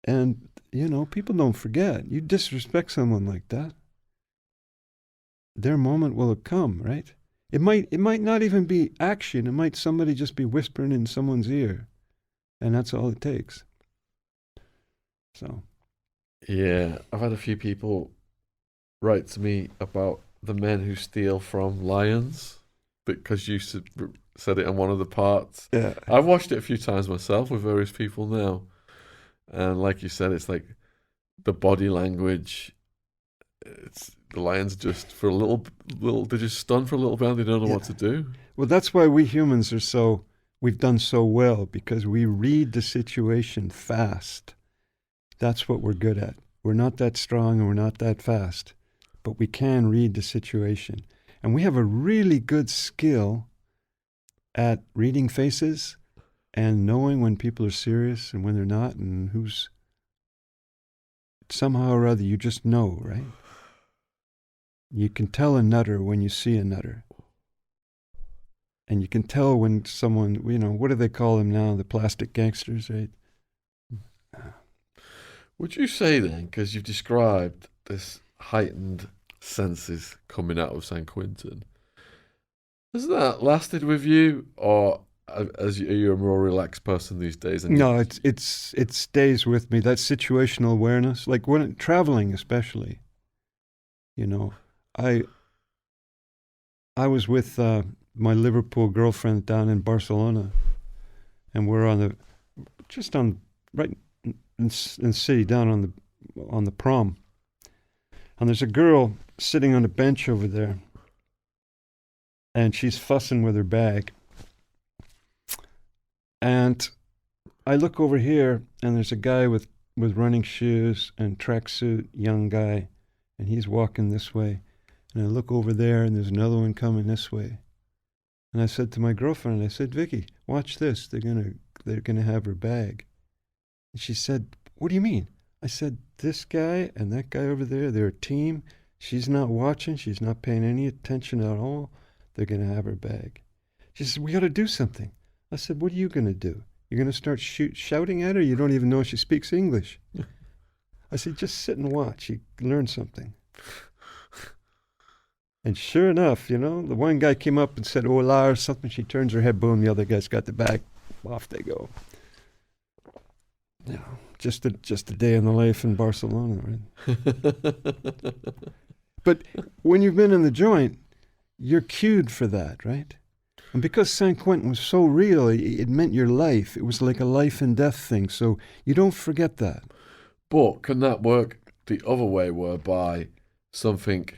And, people don't forget. You disrespect someone like that, their moment will have come, right? It might not even be action. It might somebody just be whispering in someone's ear. And that's all it takes. So. Yeah, I've had a few people write to me about the men who steal from lions, because you said it on one of the parts. Yeah. I've watched it a few times myself with various people now. And like you said, it's like the body language. It's the lions just for a little, they're just stunned for a little bit and they don't know what to do. Well, that's why we humans we've done so well, because we read the situation fast. That's what we're good at. We're not that strong and we're not that fast, but we can read the situation. And we have a really good skill at reading faces and knowing when people are serious and when they're not, and who's somehow or other, you just know, right? You can tell a nutter when you see a nutter. And you can tell when someone, what do they call them now? The plastic gangsters, right? Would you say then, because you've described this heightened senses coming out of San Quentin, has that lasted with you, or are you a more relaxed person these days? No, it stays with me. That situational awareness, like when traveling, especially. I was with my Liverpool girlfriend down in Barcelona, and we're right in the city, down on the prom, and there's a girl sitting on a bench over there, and she's fussing with her bag. And I look over here, and there's a guy with running shoes and tracksuit, young guy, and he's walking this way. And I look over there, and there's another one coming this way. And I said to my girlfriend, I said, "Vicky, watch this. They're gonna have her bag." And she said, "What do you mean?" I said, this guy and that guy over there, they're a team. She's not watching. She's not paying any attention at all. They're going to have her bag. She said, we got to do something. I said, what are you going to do? You're going to start shouting at her? You don't even know she speaks English. I said, just sit and watch. You learn something. And sure enough, the one guy came up and said, hola, or something. She turns her head, boom, the other guy's got the bag. Off they go. Just a day in the life in Barcelona, right? But when you've been in the joint, you're cued for that, right? And because San Quentin was so real, it meant your life. It was like a life and death thing, so you don't forget that. But can that work the other way, whereby something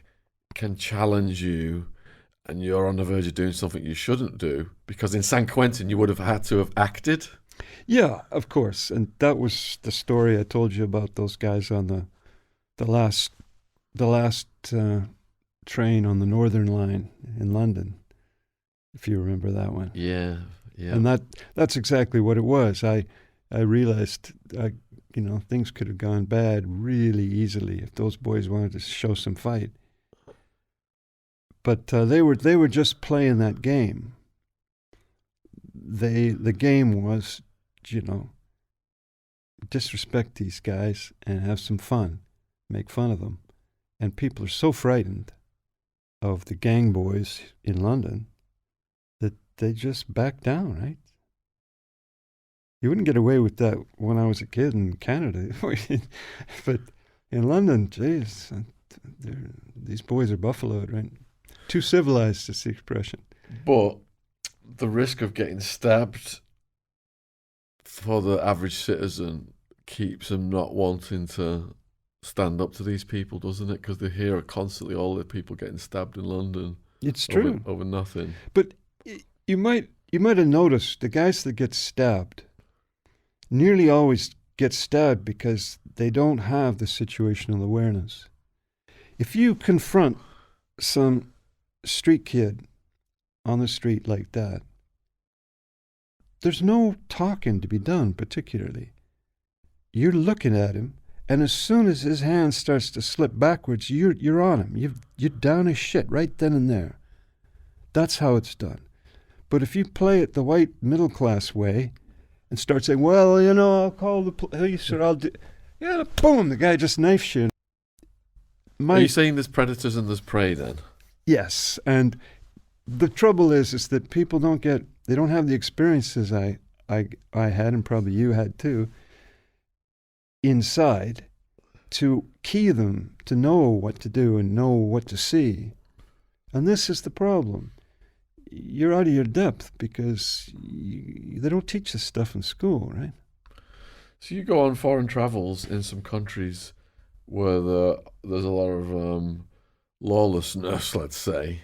can challenge you and you're on the verge of doing something you shouldn't do? Because in San Quentin, you would have had to have acted. Yeah, of course. And that was the story I told you about those guys on the last train on the Northern Line in London, if you remember that one. Yeah. And that's exactly what it was. I realized, things could have gone bad really easily if those boys wanted to show some fight. But they were just playing that game. The game was, disrespect these guys and have some fun, make fun of them. And people are so frightened of the gang boys in London that they just back down, right? You wouldn't get away with that when I was a kid in Canada. But in London, geez, these boys are buffaloed, right? Too civilized, is the expression. But the risk of getting stabbed for the average citizen keeps them not wanting to stand up to these people, doesn't it? Because they hear constantly all the people getting stabbed in London. It's true. Over nothing. But you might have noticed the guys that get stabbed nearly always get stabbed because they don't have the situational awareness. If you confront some street kid on the street like that, there's no talking to be done particularly. You're looking at him, and as soon as his hand starts to slip backwards, you're on him. You're down his shit right then and there. That's how it's done. But if you play it the white middle class way and start saying, well, I'll call the police or I'll do... Yeah, boom, the guy just knifes you. Are you saying there's predators and there's prey then? Yes, and the trouble is that people don't have the experiences I had, and probably you had too, inside to key them to know what to do and know what to see. And this is the problem. You're out of your depth because they don't teach this stuff in school, right? So you go on foreign travels in some countries where there's a lot of lawlessness, let's say.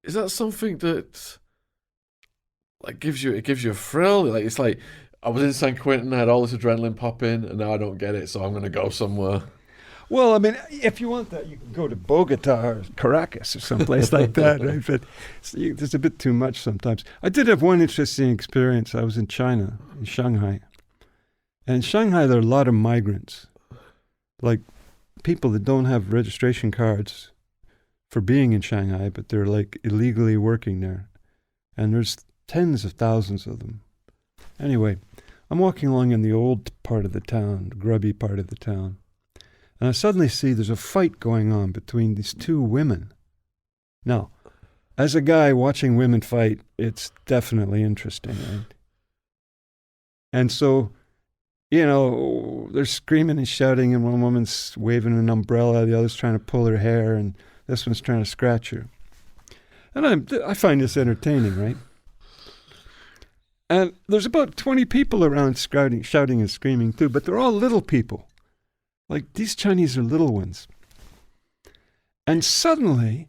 Is that something that gives you a thrill? It's like, I was in San Quentin, I had all this adrenaline pop in, and now I don't get it, so I'm going to go somewhere. Well, I mean, if you want that, you can go to Bogota or Caracas or someplace like that, right? But there's a bit too much sometimes. I did have one interesting experience. I was in China, in Shanghai. And in Shanghai, there are a lot of migrants, like people that don't have registration cards for being in Shanghai, but they're illegally working there. And there's tens of thousands of them. Anyway, I'm walking along in the old part of the town, the grubby part of the town, and I suddenly see there's a fight going on between these two women. Now, as a guy watching women fight, it's definitely interesting, right? And so, they're screaming and shouting, and one woman's waving an umbrella, the other's trying to pull her hair, and this one's trying to scratch her. And I find this entertaining, right? And there's about 20 people around shouting and screaming too, but they're all little people. Like, these Chinese are little ones. And suddenly,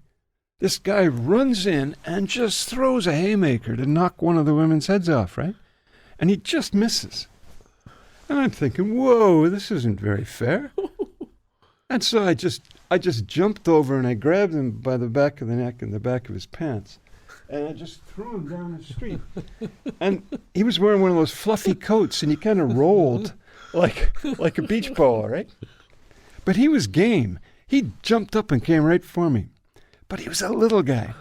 this guy runs in and just throws a haymaker to knock one of the women's heads off, right? And he just misses. And I'm thinking, whoa, this isn't very fair. And so I just jumped over and I grabbed him by the back of the neck and the back of his pants. And I just threw him down the street. And he was wearing one of those fluffy coats, and he kind of rolled like a beach ball, right? But he was game. He jumped up and came right for me. But he was a little guy.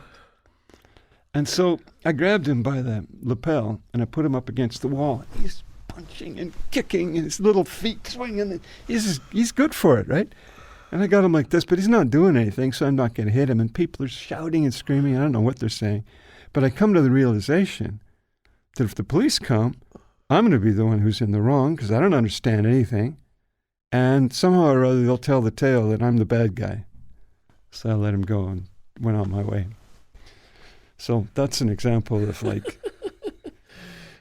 And so I grabbed him by the lapel and I put him up against the wall. He's punching and kicking and his little feet swinging. He's good for it, right? And I got him like this, but he's not doing anything, so I'm not going to hit him. And people are shouting and screaming. I don't know what they're saying. But I come to the realization that if the police come, I'm going to be the one who's in the wrong because I don't understand anything. And somehow or other, they'll tell the tale that I'm the bad guy. So I let him go and went on my way. So that's an example of like...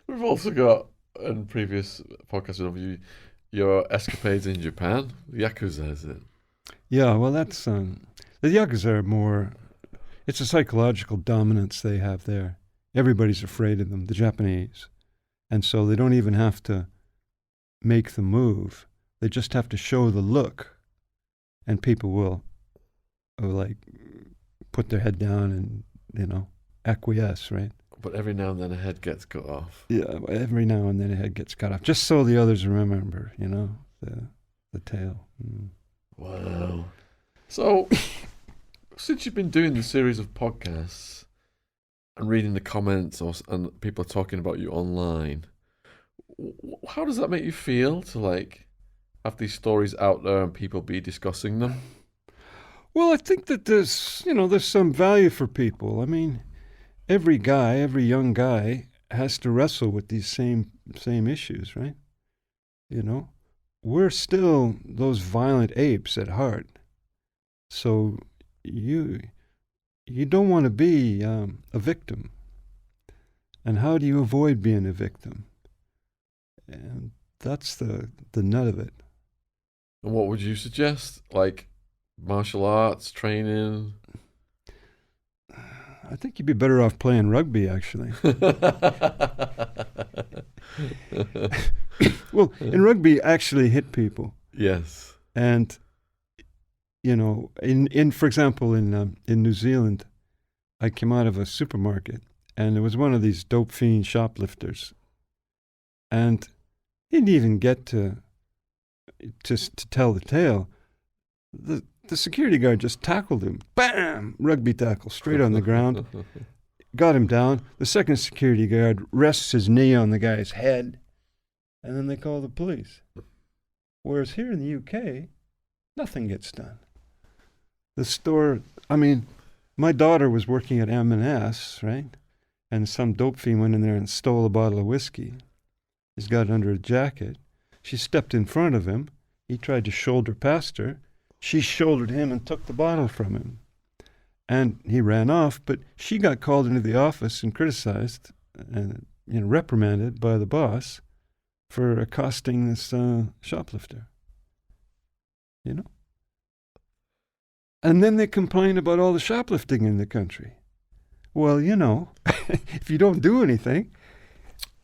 We've also got, in previous podcasts of you, your escapades in Japan. Yakuza, is it? Yeah, well, that's... the Yakuza are more... It's a psychological dominance they have there. Everybody's afraid of them, the Japanese. And so they don't even have to make the move. They just have to show the look. And people will like put their head down and, you know, acquiesce, right? But every now and then a head gets cut off. Yeah, every now and then a head gets cut off. Just so the others remember, you know, the tale. Mm. Wow. So, since you've been doing the series of podcasts and reading the comments and people are talking about you online, how does that make you feel to like have these stories out there and people be discussing them? Well, I think that there's some value for people. I mean, every young guy has to wrestle with these same issues, right? You know, we're still those violent apes at heart. So you don't want to be a victim. And how do you avoid being a victim? And that's the nut of it. And what would you suggest? Like martial arts training? I think you'd be better off playing rugby, actually. Well, in rugby, you actually hit people. Yes. And, you know, for example, in New Zealand, I came out of a supermarket, and there was one of these dope fiend shoplifters. And he didn't even get to tell the tale. The security guard just tackled him. Bam! Rugby tackle, straight on the ground. Got him down. The second security guard rests his knee on the guy's head, and then they call the police. Whereas here in the UK, nothing gets done. The store, I mean, my daughter was working at M&S, right? And some dope fiend went in there and stole a bottle of whiskey. He's got it under a jacket. She stepped in front of him. He tried to shoulder past her. She shouldered him and took the bottle from him. And he ran off, but she got called into the office and criticized and reprimanded by the boss for accosting this shoplifter. You know? And then they complain about all the shoplifting in the country. Well, you know, if you don't do anything.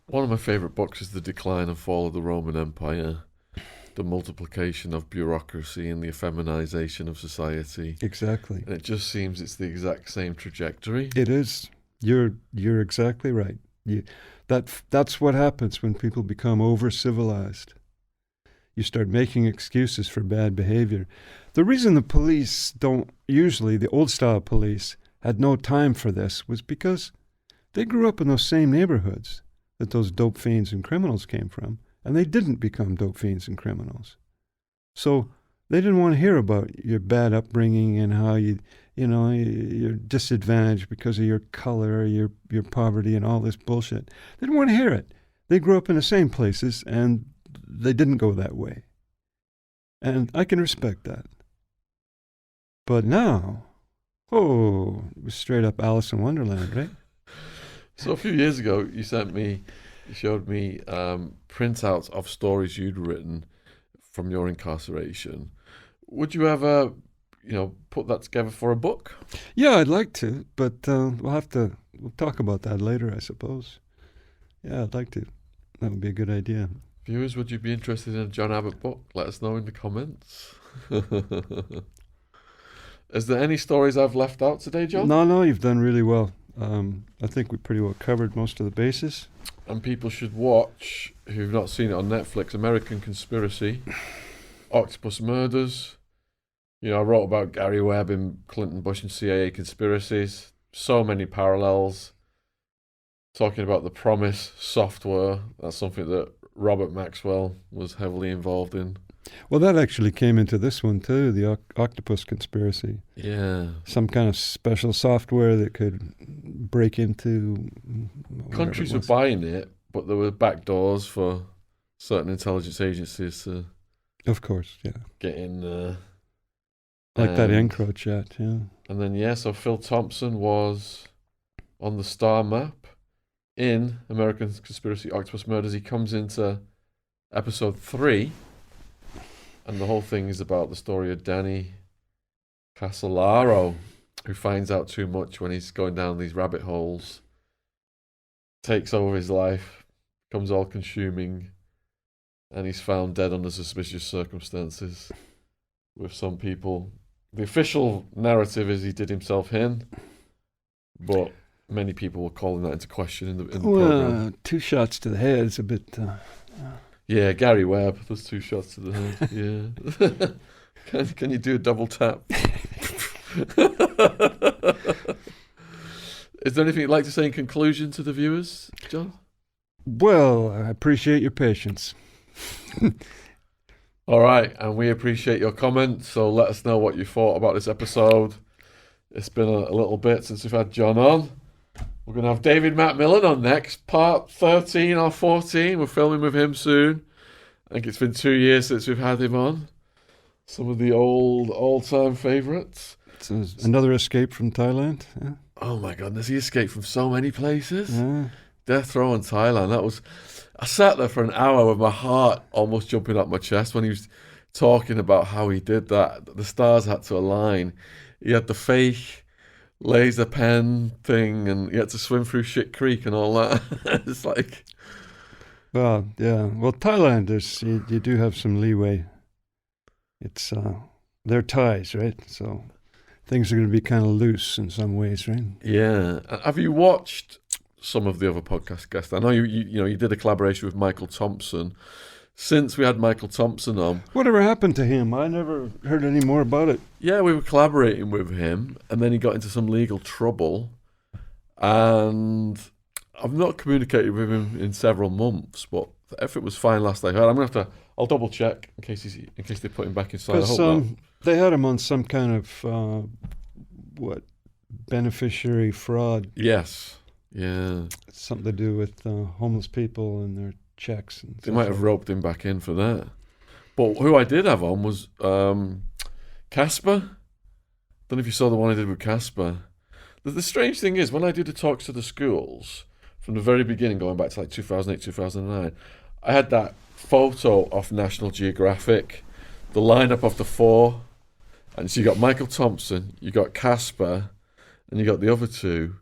One of my favorite books is The Decline and Fall of the Roman Empire. The multiplication of bureaucracy and the effeminization of society. Exactly. And it just seems it's the exact same trajectory. It is. You're exactly right. That's what happens when people become over-civilized. You start making excuses for bad behavior. The reason the police the old-style police, had no time for this was because they grew up in those same neighborhoods that those dope fiends and criminals came from. And they didn't become dope fiends and criminals. So they didn't want to hear about your bad upbringing and how you're disadvantaged because of your color, your poverty, and all this bullshit. They didn't want to hear it. They grew up in the same places, and they didn't go that way. And I can respect that. But now, it was straight up Alice in Wonderland, right? So a few years ago, you showed me printouts of stories you'd written from your incarceration. Would you ever, put that together for a book? Yeah, I'd like to, but we'll talk about that later, I suppose. Yeah, I'd like to. That would be a good idea. Viewers, would you be interested in a John Abbott book? Let us know in the comments. Is there any stories I've left out today, John? No, you've done really well. I think we pretty well covered most of the bases. and people should watch, who've not seen it on Netflix, American Conspiracy, Octopus Murders. You know, I wrote about Gary Webb and Clinton, Bush and CIA conspiracies. So many parallels. Talking about the Promise software. That's something that Robert Maxwell was heavily involved in. Well, that actually came into this one too, the Octopus conspiracy. Yeah. Some kind of special software that could break into... Countries were buying it, but there were back doors for certain intelligence agencies to... Of course, yeah. Get in there. Like that EncroChat, yeah. And then, so Phil Thompson was on the star map in American Conspiracy Octopus Murders. He comes into episode 3, and the whole thing is about the story of Danny Casolaro, who finds out too much when he's going down these rabbit holes, takes over his life, becomes all-consuming, and he's found dead under suspicious circumstances with some people. The official narrative is he did himself in, but many people were calling that into question in the program. 2 shots to the head is a bit... Yeah, Gary Webb. There's 2 shots to the head. Yeah. Can you do a double tap? Is there anything you'd like to say in conclusion to the viewers, John? Well, I appreciate your patience. All right, and we appreciate your comments, so let us know what you thought about this episode. It's been a little bit since we've had John on. We're going to have David Macmillan on next, part 13 or 14. We're filming with him soon. I think it's been 2 years since we've had him on. Some of the all-time favourites. So another escape from Thailand. Yeah. Oh my goodness, he escaped from so many places. Yeah. Death row in Thailand. I sat there for an hour with my heart almost jumping up my chest when he was talking about how he did that. The stars had to align. He had the fake laser pen thing, and he had to swim through Shit Creek and all that. It's like... Well, yeah. Well, Thailand, you do have some leeway. It's they're Thais, right? So things are going to be kind of loose in some ways, right? Yeah. Have you watched some of the other podcast guests? I know you did a collaboration with Michael Thompson. Since we had Michael Thompson on, whatever happened to him? I never heard any more about it. Yeah, we were collaborating with him, and then he got into some legal trouble, and I've not communicated with him in several months, but the effort was fine last I heard. I'll double check in case they put him back inside. I hope not. They had him on some kind of beneficiary fraud. Yes, yeah, something to do with homeless people and their checks. And they might have roped him back in for that. But who I did have on was Casper. Don't know if you saw the one I did with Casper. The strange thing is, when I do the talks to the schools, from the very beginning, going back to like 2008, 2009, I had that photo off National Geographic, the lineup of the 4. And so you got Michael Thompson, you got Casper, and you got the other 2.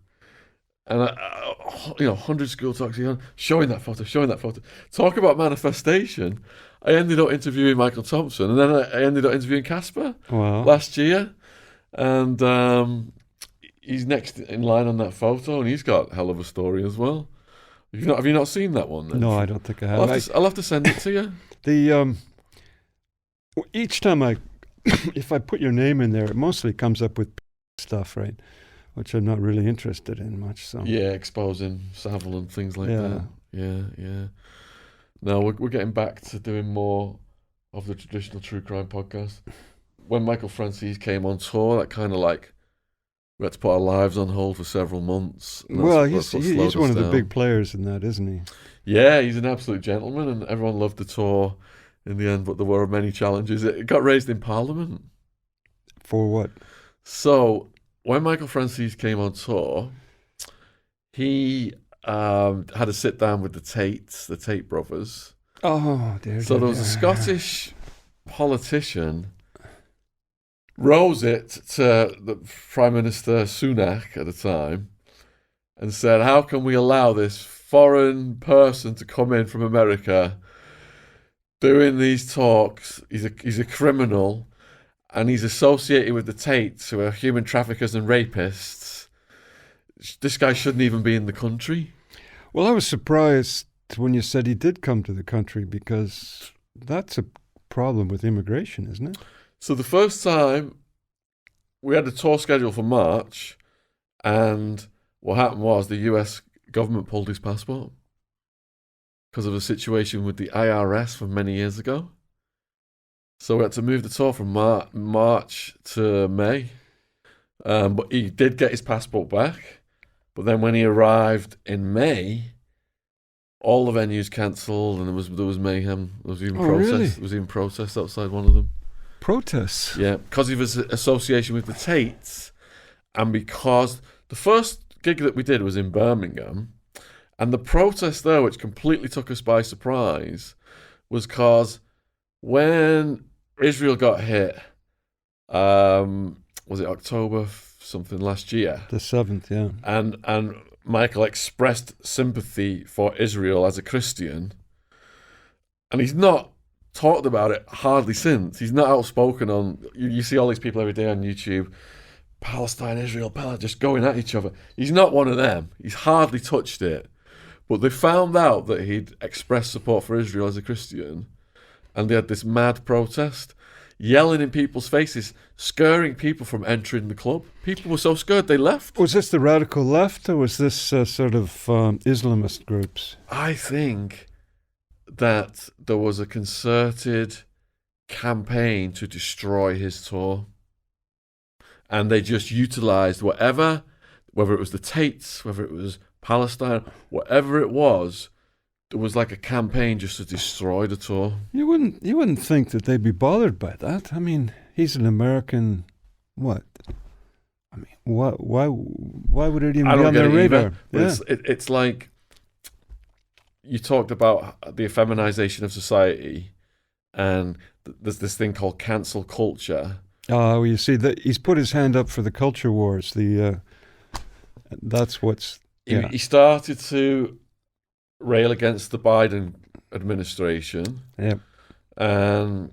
And 100 school talks, showing that photo. Talk about manifestation. I ended up interviewing Michael Thompson, and then I ended up interviewing Casper last year. And he's next in line on that photo, and he's got a hell of a story as well. Have you not seen that one then? No, I don't think I have. I'll have to send it to you. Each time if I put your name in there, it mostly comes up with stuff, right? Which I'm not really interested in much. So yeah, exposing Savile and things like that. Yeah. No, we're getting back to doing more of the traditional true crime podcast. When Michael Francis came on tour, that kind of like we had to put our lives on hold for several months. Well, he's one of the big players in that, isn't he? Yeah, he's an absolute gentleman, and everyone loved the tour in the end. But there were many challenges. It got raised in Parliament. For what? So when Michael Francis came on tour, he had a sit down with the Tate brothers. Oh, dear. So there was a Scottish politician rose it to the Prime Minister Sunak at the time and said, how can we allow this foreign person to come in from America doing these talks? He's a criminal, and he's associated with the Tates, who are human traffickers and rapists. This guy shouldn't even be in the country. Well, I was surprised when you said he did come to the country because that's a problem with immigration, isn't it? So the first time we had a tour scheduled for March, and what happened was the US government pulled his passport because of a situation with the IRS from many years ago. So we had to move the tour from March to May. But he did get his passport back. But then when he arrived in May, all the venues cancelled, and there was mayhem. There was even protests. Really? There was even protests outside one of them. Protests? Yeah, because of his association with the Tates, and because the first gig that we did was in Birmingham, and the protest there, which completely took us by surprise, was because when Israel got hit, was it October something last year? The 7th, yeah. And Michael expressed sympathy for Israel as a Christian, and he's not talked about it hardly since. He's not outspoken on. You see all these people every day on YouTube, Palestine, Israel, just going at each other. He's not one of them. He's hardly touched it. But they found out that he'd expressed support for Israel as a Christian, and they had this mad protest, yelling in people's faces, scaring people from entering the club. People were so scared they left. Was this the radical left, or was this sort of Islamist groups? I think that there was a concerted campaign to destroy his tour. And they just utilised whatever, whether it was the Tates, whether it was Palestine, whatever it was, there was like a campaign just to destroy the tour. You wouldn't think that they'd be bothered by that. I mean, he's an American. What? I mean, why would it even be on their radar? Yeah. It's like you talked about the effeminization of society, and there's this thing called cancel culture. Oh, you see, he's put his hand up for the culture wars. That's what's. Yeah. He started to rail against the Biden administration, and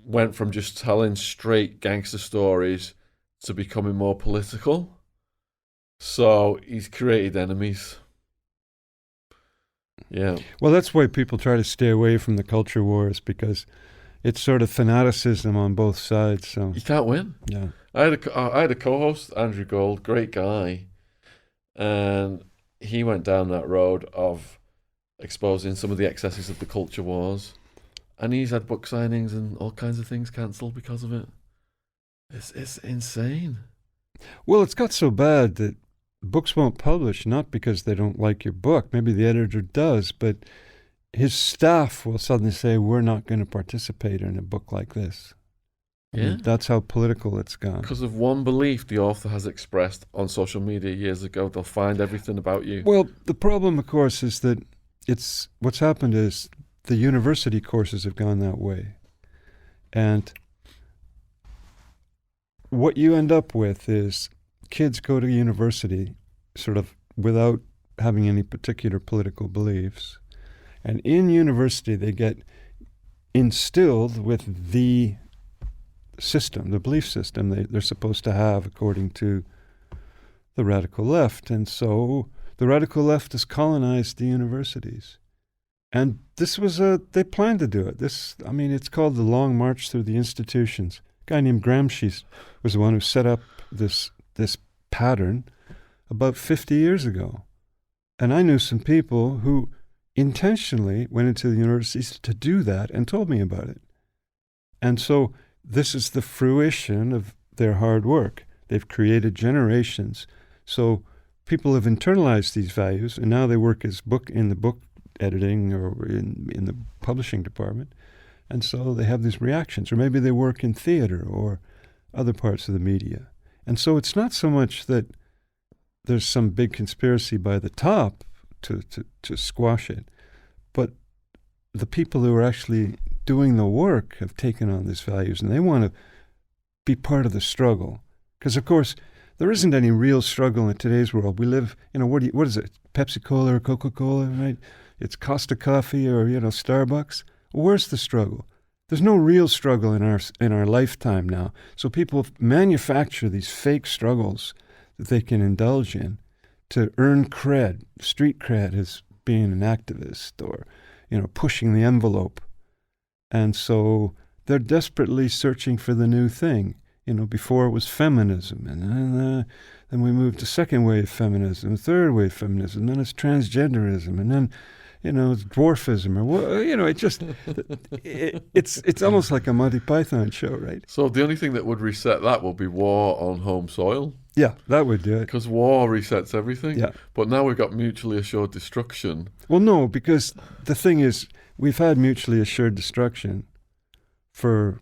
went from just telling straight gangster stories to becoming more political. So he's created enemies. Yeah. Well, that's why people try to stay away from the culture wars, because it's sort of fanaticism on both sides. So you can't win. Yeah. I had a co-host, Andrew Gold, great guy, and he went down that road of exposing some of the excesses of the culture wars, and he's had book signings and all kinds of things cancelled because of it. It's insane. Well, it's got so bad that books won't publish, not because they don't like your book. Maybe the editor does, but his staff will suddenly say, we're not going to participate in a book like this. I mean, that's how political it's gone. Because of one belief the author has expressed on social media years ago, they'll find everything about you. Well, the problem, of course, is that what's happened is the university courses have gone that way. And what you end up with is kids go to university sort of without having any particular political beliefs. And in university, they get instilled with the system, the belief system they're supposed to have according to the radical left. And so the radical left has colonized the universities. And this was they planned to do it. It's called the Long March Through the Institutions. A guy named Gramsci was the one who set up this pattern about 50 years ago. And I knew some people who intentionally went into the universities to do that and told me about it. And so this is the fruition of their hard work. They've created generations. So people have internalized these values, and now they work as in the book editing or in the publishing department. And so they have these reactions. Or maybe they work in theater or other parts of the media. And so it's not so much that there's some big conspiracy by the top to squash it, but the people who are actually doing the work have taken on these values, and they want to be part of the struggle. Because, of course, there isn't any real struggle in today's world. We live, what is it, Pepsi-Cola or Coca-Cola, right? It's Costa Coffee or, Starbucks. Where's the struggle? There's no real struggle in our lifetime now. So people manufacture these fake struggles that they can indulge in to earn cred, street cred as being an activist or, pushing the envelope. And so they're desperately searching for the new thing. Before it was feminism, and then we moved to second wave feminism, third wave feminism, then it's transgenderism, and then, it's dwarfism, it's almost like a Monty Python show, right? So the only thing that would reset that would be war on home soil. Yeah, that would do it. Because war resets everything. Yeah. But now we've got mutually assured destruction. Well, no, because the thing is, we've had mutually assured destruction for,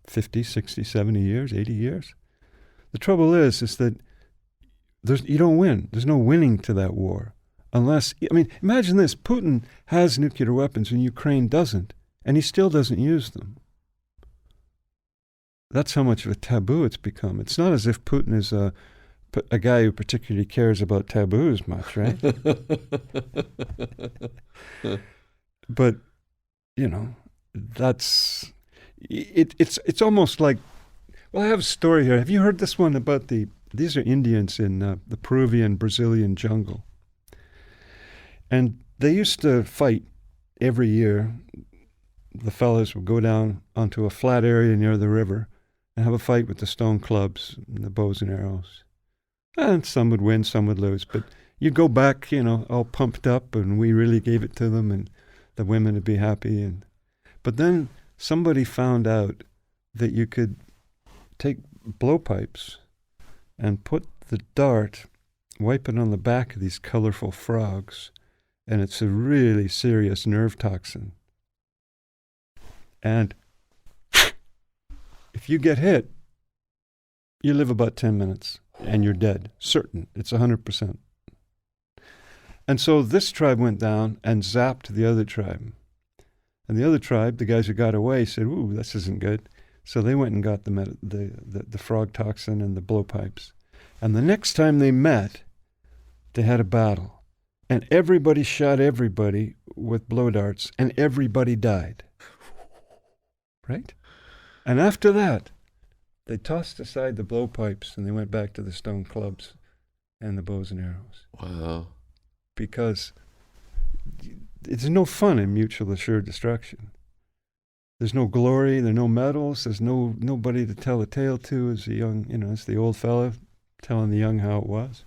50, 60, 70 years, 80 years? The trouble is that you don't win. There's no winning to that war. Unless, imagine this. Putin has nuclear weapons and Ukraine doesn't, and he still doesn't use them. That's how much of a taboo it's become. It's not as if Putin is a guy who particularly cares about taboos much, right? But, that's... It's almost like, well, I have a story here. Have you heard this one about these are Indians in the Peruvian, Brazilian jungle. And they used to fight every year. The fellas would go down onto a flat area near the river and have a fight with the stone clubs and the bows and arrows. And some would win, some would lose. But you'd go back, all pumped up, and we really gave it to them, and the women would be happy. But then somebody found out that you could take blowpipes and put the dart, wipe it on the back of these colorful frogs, and it's a really serious nerve toxin. And if you get hit, you live about 10 minutes, and you're dead. Certain. It's 100%. And so this tribe went down and zapped the other tribe. And the other tribe, the guys who got away, said, "Ooh, this isn't good." So they went and got the frog toxin and the blowpipes. And the next time they met, they had a battle. And everybody shot everybody with blow darts, and everybody died. Right? And after that, they tossed aside the blowpipes, and they went back to the stone clubs and the bows and arrows. Wow. Because it's no fun in mutual assured destruction. There's no glory, there's no medals, there's nobody to tell a tale to as a young, it's the old fella telling the young how it was.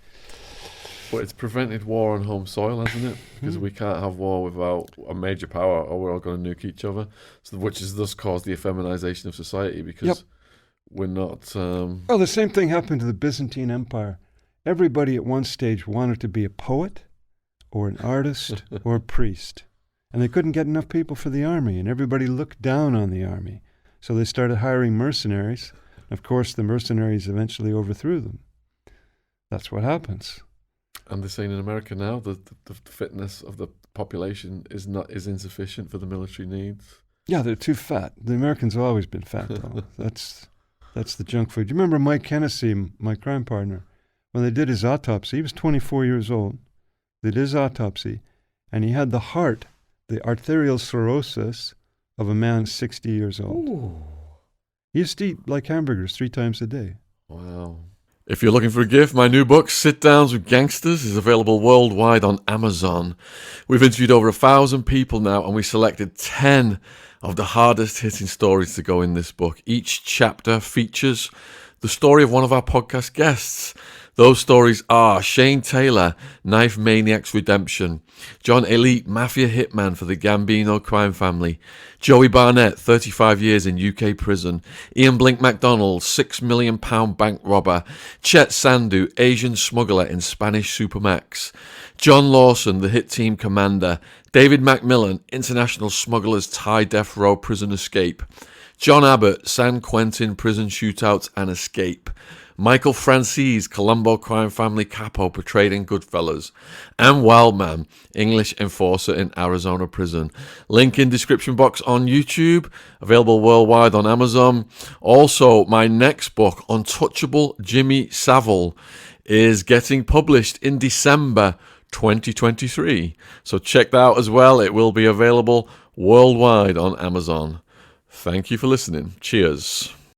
But it's prevented war on home soil, hasn't it? Because we can't have war without a major power, or we're all going to nuke each other. So, which has thus caused the effeminization of society, because we're not... Well, the same thing happened to the Byzantine Empire. Everybody at one stage wanted to be a poet, or an artist, or a priest. And they couldn't get enough people for the army, and everybody looked down on the army. So they started hiring mercenaries. Of course, the mercenaries eventually overthrew them. That's what happens. And they're saying in America now that the fitness of the population is insufficient for the military needs. Yeah, they're too fat. The Americans have always been fat, though. That's the junk food. Do you remember Mike Hennessy, my crime partner? When they did his autopsy, he was 24 years old. They did his autopsy, and he had the heart, the arterial cirrhosis of a man 60 years old. Ooh. He used to eat like hamburgers 3 times a day. Wow. If you're looking for a gift, my new book, Sit Downs with Gangsters, is available worldwide on Amazon. We've interviewed over 1,000 people now, and we selected 10 of the hardest hitting stories to go in this book. Each chapter features the story of one of our podcast guests. Those stories are Shane Taylor, Knife Maniac's Redemption; John Elite, Mafia Hitman for the Gambino crime family; Joey Barnett, 35 years in UK prison; Ian Blink MacDonald, £6 million bank robber; Chet Sandu, Asian smuggler in Spanish Supermax; John Lawson, the hit team commander; David Macmillan, international smugglers Thai death row prison escape; John Abbott, San Quentin prison shootout and escape; Michael Francis, Colombo crime family capo portrayed in Goodfellas; and Wildman, English enforcer in Arizona prison. Link in description box on YouTube, available worldwide on Amazon. Also, my next book, Untouchable Jimmy Savile, is getting published in December 2023. So check that out as well. It will be available worldwide on Amazon. Thank you for listening. Cheers.